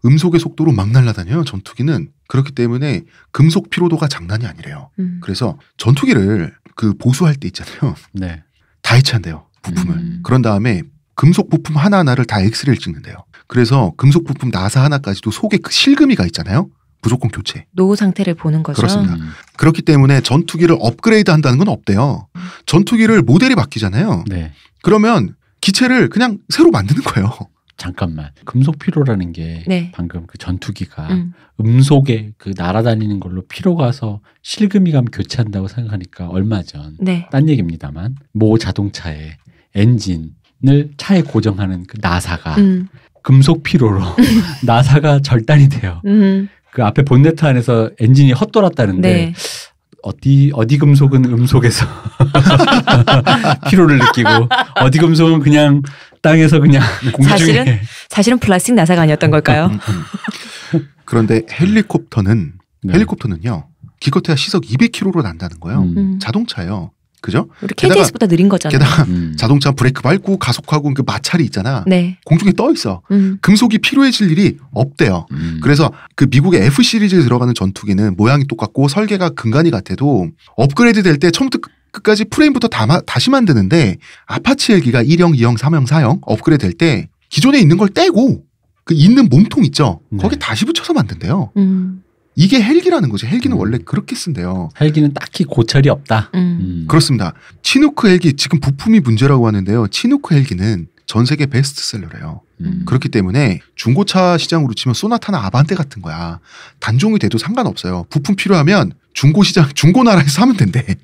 음속의 속도로 막 날아다녀요. 전투기는. 그렇기 때문에 금속 피로도가 장난이 아니래요. 그래서 전투기를 그 보수할 때 있잖아요. 네. 다 해체한대요. 부품을. 그런 다음에 금속 부품 하나하나를 다 엑스레이를 찍는데요. 그래서 금속 부품 나사 하나까지도 속에 그 실금이가 있잖아요. 무조건 교체. 노후 상태를 보는 거죠. 그렇습니다. 그렇기 때문에 전투기를 업그레이드 한다는 건 없대요. 전투기를 모델이 바뀌잖아요. 네. 그러면 기체를 그냥 새로 만드는 거예요. 잠깐만. 금속 피로라는 게 네. 방금 그 전투기가 음속에 그 날아다니는 걸로 피로 가서 실금이 가면 교체한다고 생각하니까 얼마 전. 네. 딴 얘기입니다만 모 자동차의 엔진 차에 고정하는 그 나사가 금속 피로로 나사가 절단이 돼요. 그 앞에 본네트 안에서 엔진이 헛돌았다는데 네. 어디 금속은 음속에서 피로를 느끼고 어디 금속은 그냥 땅에서 그냥 공중에 사실은 플라스틱 나사가 아니었던 걸까요? 그런데 헬리콥터는요. 기껏해야 시속 200km로 난다는 거예요. 자동차예요. 그죠? 우리 KTX보다 느린 거잖아요. 게다가 자동차 브레이크 밟고 가속하고 그 마찰이 있잖아. 네. 공중에 떠 있어. 금속이 피로해질 일이 없대요. 그래서 그 미국의 F 시리즈에 들어가는 전투기는 모양이 똑같고 설계가 근간이 같아도 업그레이드 될 때 처음부터 끝까지 프레임부터 다시 만드는데 아파치 헬기가 1형, 2형, 3형, 4형 업그레이드 될 때 기존에 있는 걸 떼고 그 있는 몸통 있죠. 거기에 다시 붙여서 만든대요. 이게 헬기라는 거죠. 헬기는 원래 그렇게 쓴대요. 헬기는 딱히 고철이 없다. 그렇습니다. 치누크 헬기 지금 부품이 문제라고 하는데요. 치누크 헬기는 전 세계 베스트셀러래요. 그렇기 때문에 중고차 시장으로 치면 소나타나 아반떼 같은 거야. 단종이 돼도 상관없어요. 부품 필요하면 중고나라에서 사면 된대.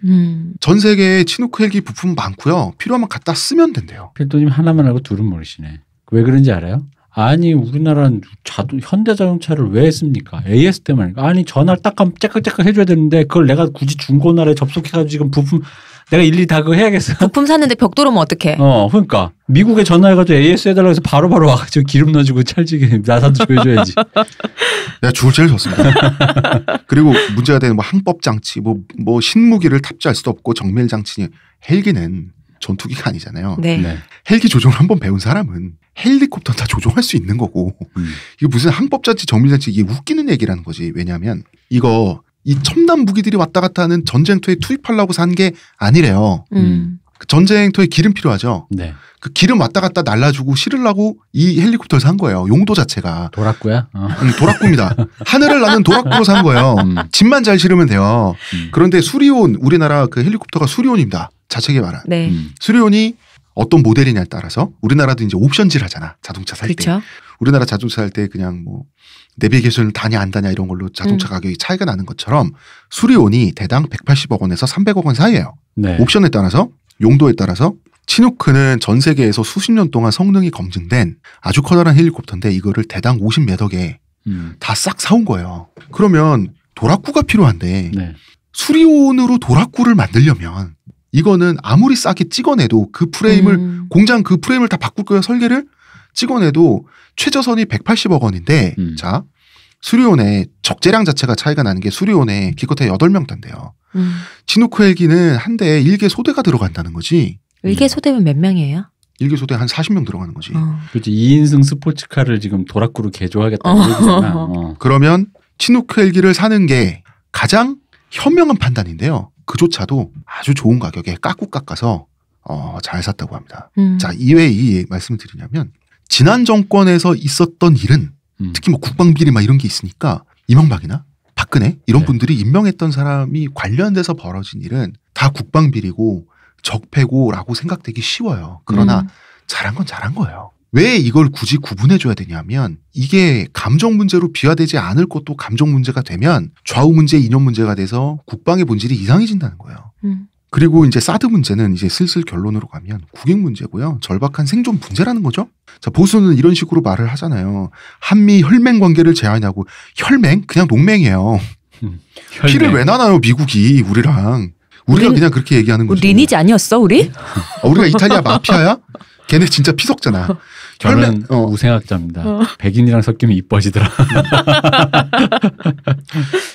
전 세계에 치누크 헬기 부품 많고요. 필요하면 갖다 쓰면 된대요. 필도님 하나만 알고 둘은 모르시네. 왜 그런지 알아요? 아니 우리나라는 현대자동차를 왜 씁니까? AS 때문에. 아니 전화를 딱 하면 째깍째깍 해줘야 되는데 그걸 내가 굳이 중고나라에 접속해가지고 지금 부품 내가 일일이 다 그거 해야겠어. 부품 샀는데 벽돌오면 어떡해. 그러니까 미국에 전화해가지고 AS 해달라고 해서 바로바로 와가지고 기름 넣어주고 찰지게 나사도 조여줘야지. 내가 죽을 죄를 졌습니다. 그리고 문제가 되는 뭐 항법 장치, 뭐 신무기를 탑재할 수도 없고 정밀 장치. 헬기는 전투기가 아니잖아요. 네. 헬기 조종을 한번 배운 사람은 헬리콥터는 다 조종할 수 있는 거고 이게 무슨 항법장치 정밀장치 이게 웃기는 얘기라는 거지. 왜냐하면 이 첨단 무기들이 왔다 갔다 하는 전쟁터에 투입하려고 산 게 아니래요. 그 전쟁터에 기름 필요하죠. 네. 그 기름 왔다 갔다 날라주고 실으려고 이 헬리콥터를 산 거예요. 용도 자체가. 도락구야? 도락구입니다. 하늘을 나는 도락구로 산 거예요. 짐만 잘 실으면 돼요. 그런데 수리온 우리나라 그 헬리콥터가 수리온입니다. 자체 개발한. 네. 수리온이 어떤 모델이냐에 따라서 우리나라도 이제 옵션질 하잖아. 자동차 살 그렇죠. 때. 우리나라 자동차 살 때 그냥 뭐 내비게이션을 다냐 안 다냐 이런 걸로 자동차 가격이 차이가 나는 것처럼 수리온이 대당 180억 원에서 300억 원 사이예요. 네. 옵션에 따라서 용도에 따라서 치누크는 전 세계에서 수십 년 동안 성능이 검증된 아주 커다란 헬리콥터인데 이거를 대당 50몇 억에 다 싹 사온 거예요. 그러면 도락구가 필요한데 네. 수리온으로 도락구를 만들려면 이거는 아무리 싸게 찍어내도 그 프레임을 공장 그 프레임을 다 바꿀 거예요. 설계를 찍어내도 최저선이 180억 원인데 자 수리온의 적재량 자체가 차이가 나는 게 수리온에 기껏해 8명 탄대요. 치누크 헬기는 한 대에 1개 소대가 들어간다는 거지. 1개 소대면 몇 명이에요? 1개 소대 한 40명 들어가는 거지. 그렇지. 2인승 스포츠카를 지금 도락구로 개조하겠다는 얘기잖아. 그러면 치누크 헬기를 사는 게 가장 현명한 판단인데요. 그조차도 아주 좋은 가격에 깎고 깎아서 잘 샀다고 합니다. 자, 이외에 이 말씀을 드리냐면 지난 정권에서 있었던 일은 특히 뭐 국방비리 막 이런 게 있으니까 이명박이나 박근혜 이런 분들이 임명했던 사람이 관련돼서 벌어진 일은 다 국방비리고 적폐고라고 생각되기 쉬워요. 그러나 잘한 건 잘한 거예요. 왜 이걸 굳이 구분해줘야 되냐면 이게 감정 문제로 비화되지 않을 것도 감정 문제가 되면 좌우 문제, 이념 문제가 돼서 국방의 본질이 이상해진다는 거예요. 그리고 이제 사드 문제는 이제 슬슬 결론으로 가면 국익 문제고요. 절박한 생존 문제라는 거죠. 자, 보수는 이런 식으로 말을 하잖아요. 한미 혈맹 관계를 제한하고 혈맹? 그냥 동맹이에요. 피를 왜 나눠요 미국이 우리랑. 우리가 그냥 그렇게 얘기하는 거죠. 리니지 아니었어 우리? 우리가 이탈리아 마피아야? 걔네 진짜 피석잖아. 저는 우생학자입니다. 백인이랑 섞이면 이뻐지더라.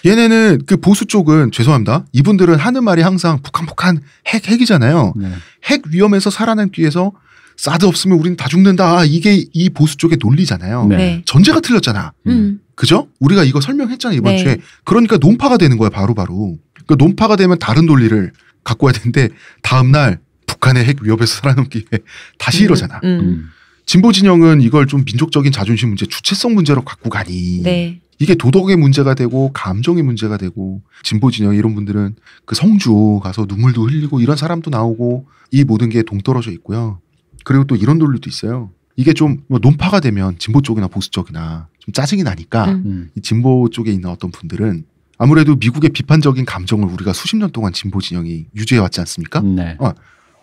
얘네는 그 보수 쪽은 죄송합니다. 이분들은 하는 말이 항상 북한 핵이잖아요. 네. 핵 위험에서 살아남기 위해서 사드 없으면 우리는 다 죽는다. 이게 이 보수 쪽의 논리잖아요. 네. 전제가 틀렸잖아. 그죠? 우리가 이거 설명했잖아 이번 주에. 그러니까 논파가 되는 거야 바로바로. 그 논파가 되면 다른 논리를 갖고 와야 되는데 다음 날 북한의 핵 위협에서 살아남기 위해 다시 이러잖아. 진보 진영은 이걸 좀 민족적인 자존심 문제, 주체성 문제로 갖고 가니 네. 이게 도덕의 문제가 되고 감정의 문제가 되고 진보 진영 이런 분들은 그 성주 가서 눈물도 흘리고 이런 사람도 나오고 이 모든 게 동떨어져 있고요. 그리고 또 이런 논리도 있어요. 이게 좀 논파가 되면 진보 쪽이나 보수 쪽이나 좀 짜증이 나니까 이 진보 쪽에 있는 어떤 분들은 아무래도 미국의 비판적인 감정을 우리가 수십 년 동안 진보 진영이 유지해 왔지 않습니까? 네.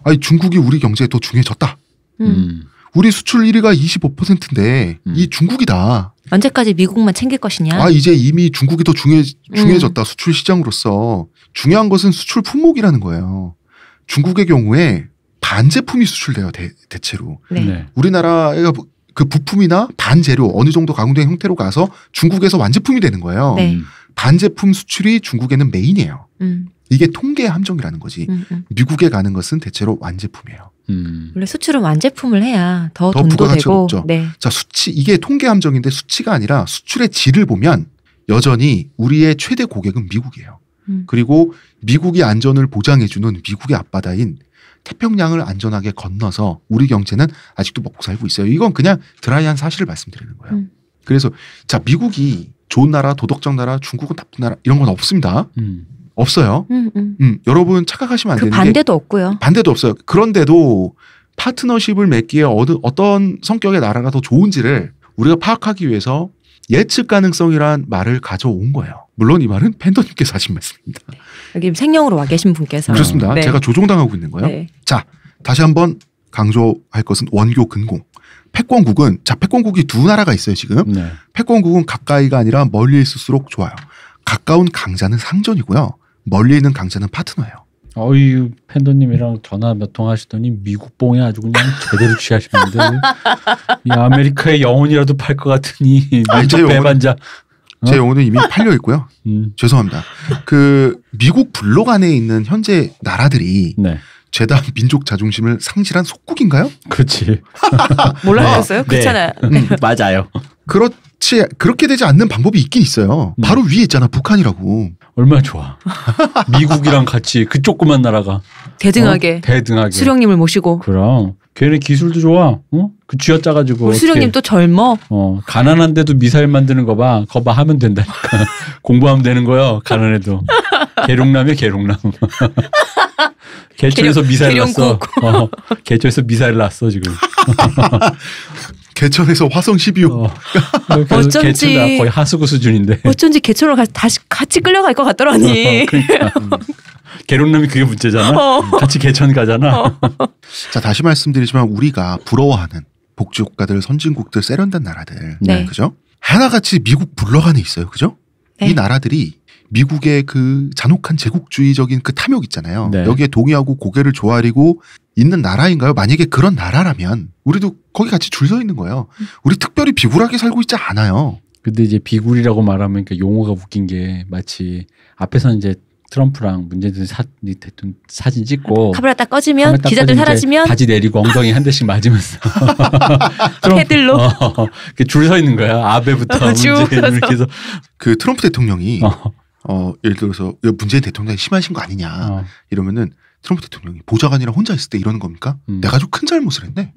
아니 중국이 우리 경제에 더 중요해졌다. 우리 수출 1위가 25%인데 이 중국이다. 언제까지 미국만 챙길 것이냐? 아 이제 이미 중국이 더 중요해졌다. 수출 시장으로서. 중요한 것은 수출 품목이라는 거예요. 중국의 경우에 반제품이 수출돼요. 대체로. 네. 우리나라가 그 부품이나 반재료 어느 정도 가공된 형태로 가서 중국에서 완제품이 되는 거예요. 네. 반제품 수출이 중국에는 메인이에요. 이게 통계의 함정이라는 거지. 미국에 가는 것은 대체로 완제품이에요. 원래 수출은 완제품을 해야 더 돈도 부가가치가 되고. 높죠. 네. 자, 수치 이게 통계 함정인데 수치가 아니라 수출의 질을 보면 여전히 우리의 최대 고객은 미국이에요. 그리고 미국이 안전을 보장해주는 미국의 앞바다인 태평양을 안전하게 건너서 우리 경제는 아직도 먹고 살고 있어요. 이건 그냥 드라이한 사실을 말씀드리는 거예요. 그래서 자 미국이 좋은 나라, 도덕적 나라, 중국은 나쁜 나라 이런 건 없습니다. 없어요. 여러분 착각하시면 안 되는 게 반대도 없고요. 반대도 없어요. 그런데도 파트너십을 맺기에 어떤 성격의 나라가 더 좋은지를 우리가 파악하기 위해서 예측 가능성이란 말을 가져온 거예요. 물론 이 말은 팬더님께서 하신 말씀입니다. 여기 생령으로 와 계신 분께서. 그렇습니다. 네. 제가 조종당하고 있는 거예요. 네. 자, 다시 한번 강조할 것은 원교 근공. 패권국은 패권국이 두 나라가 있어요 지금. 네. 패권국은 가까이가 아니라 멀리 있을수록 좋아요. 가까운 강자는 상전이고요. 멀리 있는 강자는 파트너예요. 어이 팬더님이랑 전화 몇 통 하시더니 미국 뽕에 아주 그냥 제대로 취하시는데 이 아메리카의 영혼이라도 팔 것 같으니 미국 배반자. 제 영혼은 이미 팔려 있고요. 죄송합니다. 그 미국 블록 안에 있는 현재 나라들이 네. 죄다 민족 자존심을 상실한 속국인가요? 그렇지. 몰랐어요? 네. 그렇잖아요. 맞아요. 그렇지 그렇게 되지 않는 방법이 있긴 있어요. 바로 위에 있잖아 북한이라고. 얼마나 좋아. 미국이랑 같이 그 조그만 나라가 대등하게. 대등하게. 수령님을 모시고. 그럼 걔네 기술도 좋아. 그 쥐어짜가지고. 우리 수령님 또 젊어. 가난한데도 미사일 만드는 거 봐. 거봐 하면 된다니까. 공부하면 되는 거요. 가난해도. 계룡남이야 계룡남. 개천에서 미사일 났어. 개천에서 미사일 났어 지금. 개천에서 화성 12호. 어쩐지 개천이 거의 하수구 수준인데. 어쩐지 개천으로 다시 같이 끌려갈 것 같더라니. 그러니까. 계룡남이 그게 문제잖아. 같이 개천 가잖아. 자 다시 말씀드리지만 우리가 부러워하는 복지국가들, 선진국들, 세련된 나라들, 네. 그죠? 하나같이 미국 블록 안에 있어요, 그죠? 네. 이 나라들이 미국의 그 잔혹한 제국주의적인 그 탐욕 있잖아요. 네. 여기에 동의하고 고개를 조아리고 있는 나라인가요? 만약에 그런 나라라면 우리도 거기 같이 줄 서 있는 거예요. 우리 특별히 비굴하게 살고 있지 않아요. 근데 이제 비굴이라고 말하면 그러니까 용어가 웃긴 게 마치 앞에서는 이제 트럼프랑 문재인 대통령 사진 찍고 카메라 딱 꺼지면 기자들 사라지면 바지 내리고 엉덩이 한 대씩 맞으면서 헤들로 줄 서 있는 거야. 아베부터 문재인 이렇게 해서 그 트럼프 대통령이 예를 들어서 문재인 대통령이 심하신 거 아니냐 이러면은 트럼프 대통령이 보좌관이랑 혼자 있을 때 이러는 겁니까? 내가 아주 큰 잘못을 했네.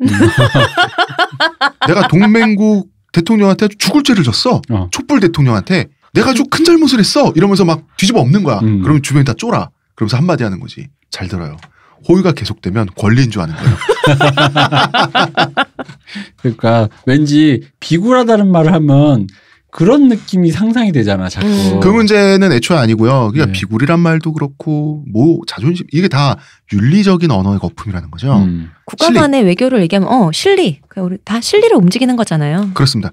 내가 동맹국 대통령한테 죽을 죄를 졌어. 촛불 대통령한테 내가 아주 큰 잘못을 했어. 이러면서 막 뒤집어 엎는 거야. 그러면 주변이 다 쫄아. 그러면서 한마디 하는 거지. 잘 들어요. 호의가 계속되면 권리인 줄 아는 거예요. 그러니까 왠지 비굴하다는 말을 하면 그런 느낌이 상상이 되잖아, 자꾸. 그 문제는 애초에 아니고요. 그러니까 네. 비굴이란 말도 그렇고 뭐 자존심 이게 다 윤리적인 언어의 거품이라는 거죠. 국가 간의 외교를 얘기하면 실리. 우리 다 실리를 움직이는 거잖아요. 그렇습니다.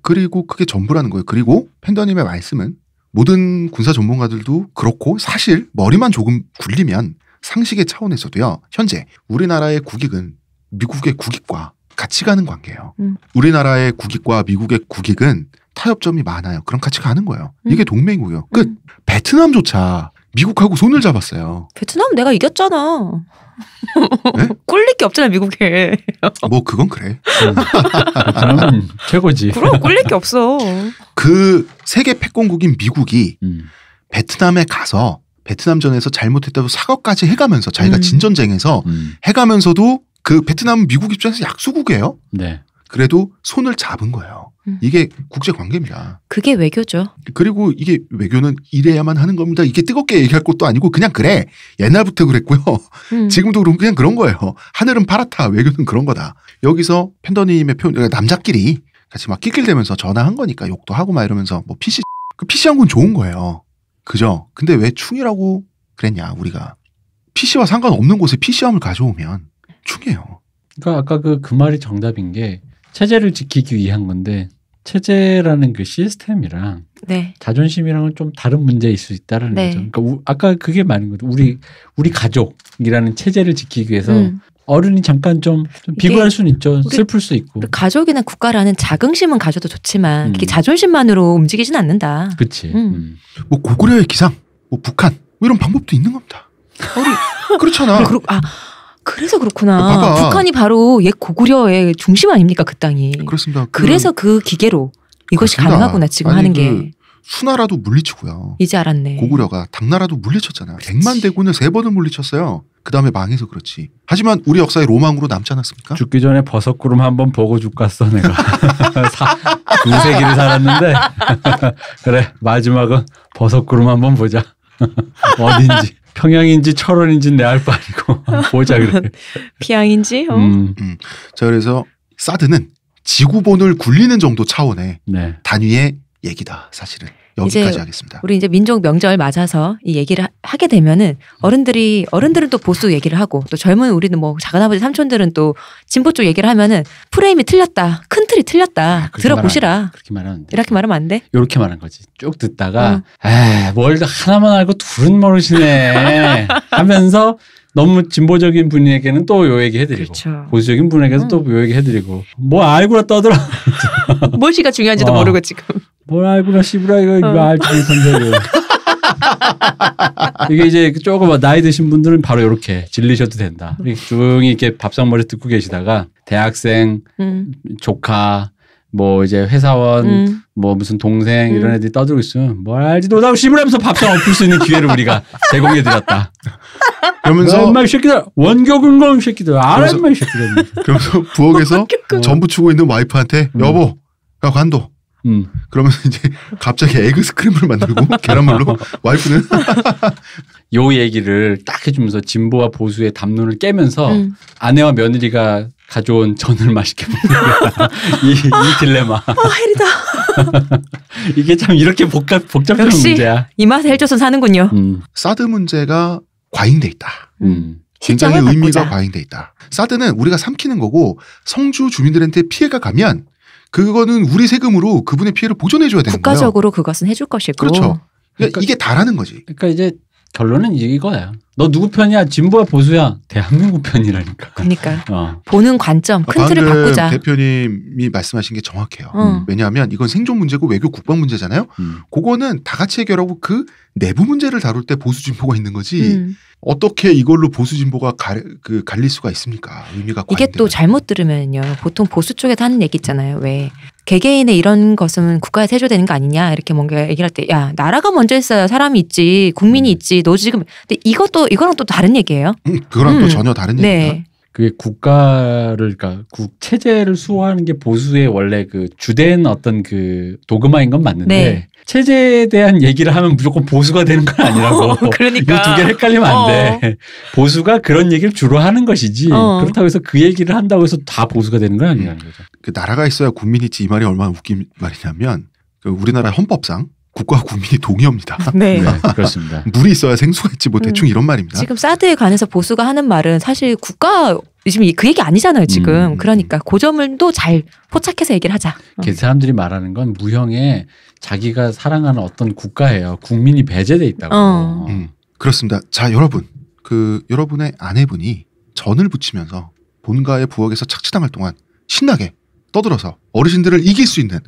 그리고 그게 전부라는 거예요. 그리고 팬더님의 말씀은 모든 군사 전문가들도 그렇고 사실 머리만 조금 굴리면 상식의 차원에서도요. 현재 우리나라의 국익은 미국의 국익과 같이 가는 관계예요. 우리나라의 국익과 미국의 국익은 타협점이 많아요. 그럼 같이 가는 거예요. 이게 동맹이고요. 끝. 베트남조차 미국하고 손을 잡았어요. 베트남 내가 이겼잖아. 네? 꿀릴 게 없잖아 미국에. 뭐 그건 그래. 베트남은 최고지. 그럼 꿀릴 게 없어. 그 세계 패권국인 미국이 베트남에 가서 베트남전에서 잘못했다고 사과까지 해가면서 자기가 진전쟁에서 해가면서도 그 베트남은 미국 입장에서 약소국이에요. 네. 그래도 손을 잡은 거예요. 이게 국제 관계입니다. 그게 외교죠. 그리고 이게 외교는 이래야만 하는 겁니다. 이게 뜨겁게 얘기할 것도 아니고 그냥 그래. 옛날부터 그랬고요. 지금도 그냥 그런 거예요. 하늘은 파랗다. 외교는 그런 거다. 여기서 팬더님의 표현, 남자끼리 같이 막 낄낄대면서 전화한 거니까 욕도 하고 막 이러면서 뭐 PC, 그 PC한 건 좋은 거예요. 그죠? 근데 왜 충이라고 그랬냐 우리가. PC와 상관없는 곳에 PC함을 가져오면 충이에요. 그러니까 아까 그 말이 정답인 게 체제를 지키기 위한 건데 체제라는 그 시스템이랑 네. 자존심이랑은 좀 다른 문제일 수 있다는 네. 거죠. 그러니까 아까 그게 말인 거죠. 우리 가족이라는 체제를 지키기 위해서 어른이 잠깐 좀 비굴할 수는 있죠. 슬플 수 있고. 가족이나 국가라는 자긍심은 가져도 좋지만 그게 자존심만으로 움직이진 않는다. 그렇지. 뭐 고구려의 기상, 뭐 북한 뭐 이런 방법도 있는 겁니다. 그렇잖아. 그래서 그렇구나. 봐봐. 북한이 바로 옛 고구려의 중심 아닙니까 그 땅이. 그렇습니다. 그래서 그 기계로 이것이 그렇습니다. 가능하구나 지금 하는 게. 수나라도 물리치고요. 이제 알았네. 고구려가 당나라도 물리쳤잖아요. 100만 대군을 3번을 물리쳤어요. 그 다음에 망해서 그렇지. 하지만 우리 역사에 로망으로 남지 않았습니까? 죽기 전에 버섯구름 한번 보고 죽겠어 내가. 2세기를 살았는데 그래 마지막은 버섯구름 한번 보자. 어딘지 평양인지 철원인지 내 알 바 아니고 보자 그래. 피양인지. 자 그래서 사드는 지구본을 굴리는 정도 차원의 네. 단위의 얘기다 사실은. 여기까지 하겠습니다. 우리 이제 민족 명절 맞아서 이 얘기를 하게 되면은 어른들은 또 보수 얘기를 하고 또 젊은 우리는 뭐 작은아버지 삼촌들은 또 진보 쪽 얘기를 하면은 프레임이 틀렸다. 큰 틀이 틀렸다. 들어보시라. 그렇게 말하면 안 돼. 이렇게 말하면 안 돼? 이렇게 말한 거지. 쭉 듣다가 뭘 하나만 알고 둘은 모르시네 하면서 너무 진보적인 분에게는 또 요 얘기 해드리고 그렇죠. 보수적인 분에게도 또 요 얘기 해드리고 뭐 알고라 떠들어. 무엇이가 중요한지도 모르고 지금. 뭘 알고라 씨부라 이거 알지 못한다. 이게 이제 조금 나이 드신 분들은 바로 이렇게 질리셔도 된다. 쭉 이렇게 밥상머리 듣고 계시다가 대학생, 조카, 뭐 이제 회사원, 뭐 무슨 동생 이런 애들이 떠들고 있으면 뭘 알지도 못하고 씨부라면서 밥상 엎을 수 있는 기회를 우리가 제공해드렸다. 그러면서 엄마 이 새끼들 원교근검 새끼들 알아 임마 이 새끼들. 그러면서 부엌에서 전부 추고 있는 와이프한테 여보 야 관도. 그러면서 이제 갑자기 에그 스크램블 만들고 계란말로 와이프는 요 얘기를 딱 해주면서 진보와 보수의 담론을 깨면서 아내와 며느리가 가져온 전을 맛있게 먹는 거야. 이 딜레마. 헬이다. 이게 참 이렇게 복잡한 역시 문제야. 이 맛에 헬조선 사는군요. 사드 문제가 과잉돼 있다. 굉장히 시점을 의미가 바꾸자. 과잉돼 있다. 사드는 우리가 삼키는 거고 성주 주민들한테 피해가 가면 그거는 우리 세금으로 그분의 피해를 보존해줘야 되는 거예요. 국가적으로 그것은 해줄 것이고. 그렇죠. 그러니까 이게 다라는 거지. 그러니까 이제 결론은 이거야. 너 누구 편이야? 진보야 보수야? 대한민국 편이라니까. 그러니까 보는 관점, 큰 틀을 방금 바꾸자. 대표님이 말씀하신 게 정확해요. 왜냐하면 이건 생존 문제고 외교 국방 문제잖아요. 그거는 다 같이 해결하고 그 내부 문제를 다룰 때 보수 진보가 있는 거지. 어떻게 이걸로 보수 진보가 갈릴 수가 있습니까? 의미가 이게 과잉되면. 또 잘못 들으면요. 보통 보수 쪽에서 하는 얘기 있잖아요. 왜 개개인의 이런 것은 국가에서 해줘야 되는 거 아니냐 이렇게 뭔가 얘기를 할 때 야 나라가 먼저 했어야 사람이 있지 국민이 있지 너 지금 근데 이거랑 또 다른 얘기예요. 그거랑 또 전혀 다른 네. 얘기입니다. 그게 국가를 그러니까 체제를 수호하는 게 보수의 원래 그 주된 어떤 그 도그마인 건 맞는데 네. 체제에 대한 얘기를 하면 무조건 보수가 되는 건 아니라고. 그러니까. 이 두 개를 헷갈리면 안 돼. 보수가 그런 얘기를 주로 하는 것이지. 그렇다고 해서 그 얘기를 한다고 해서 다 보수가 되는 건 아니라는 거죠. 그 나라가 있어야 국민이 있지 이 말이 얼마나 웃긴 말이냐면 그 우리나라 헌법상 국가와 국민이 동의합니다. 네. 네, 그렇습니다. 물이 있어야 생수가 있지 뭐 대충 이런 말입니다. 지금 사드에 관해서 보수가 하는 말은 사실 국가 지금 그 얘기 아니잖아요. 지금 그러니까 그 점을 또 잘 포착해서 얘기를 하자. 그 사람들이 말하는 건 무형의 자기가 사랑하는 어떤 국가예요. 국민이 배제돼 있다고. 그렇습니다. 자 여러분 여러분의 아내분이 전을 부치면서 본가의 부엌에서 착취당할 동안 신나게 떠들어서 어르신들을 이길 수 있는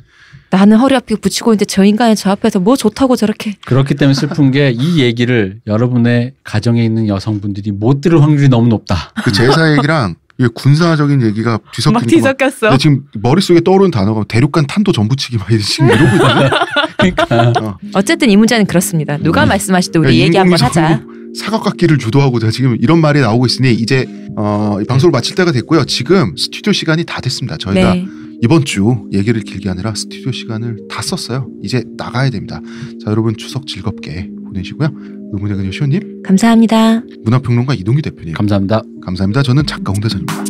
나는 허리 아프게 붙이고 있는데 저 인간이 저 앞에서 뭐 좋다고 저렇게. 그렇기 때문에 슬픈 게 이 얘기를 여러분의 가정에 있는 여성분들이 못 들을 확률이 너무 높다. 그 제사 얘기랑 군사적인 얘기가 막 뒤섞이는 뒤섞였어. 지금 머릿속에 떠오르는 단어가 대륙간 탄도 전부치기 막 지금 이러고 있는데 그러니까 어쨌든 이 문제는 그렇습니다. 누가 말씀하시든 우리 얘기 한번 하자. 사각깎기를 주도하고자 지금 이런 말이 나오고 있으니 이제 이 방송을 마칠 때가 됐고요. 지금 스튜디오 시간이 다 됐습니다. 저희가 이번 주 얘기를 길게 하느라 스튜디오 시간을 다 썼어요. 이제 나가야 됩니다. 자 여러분 추석 즐겁게 보내시고요. 의문의 그녀 시호님 감사합니다. 문화평론가 이동규 대표님 감사합니다. 감사합니다. 저는 작가 홍대선입니다.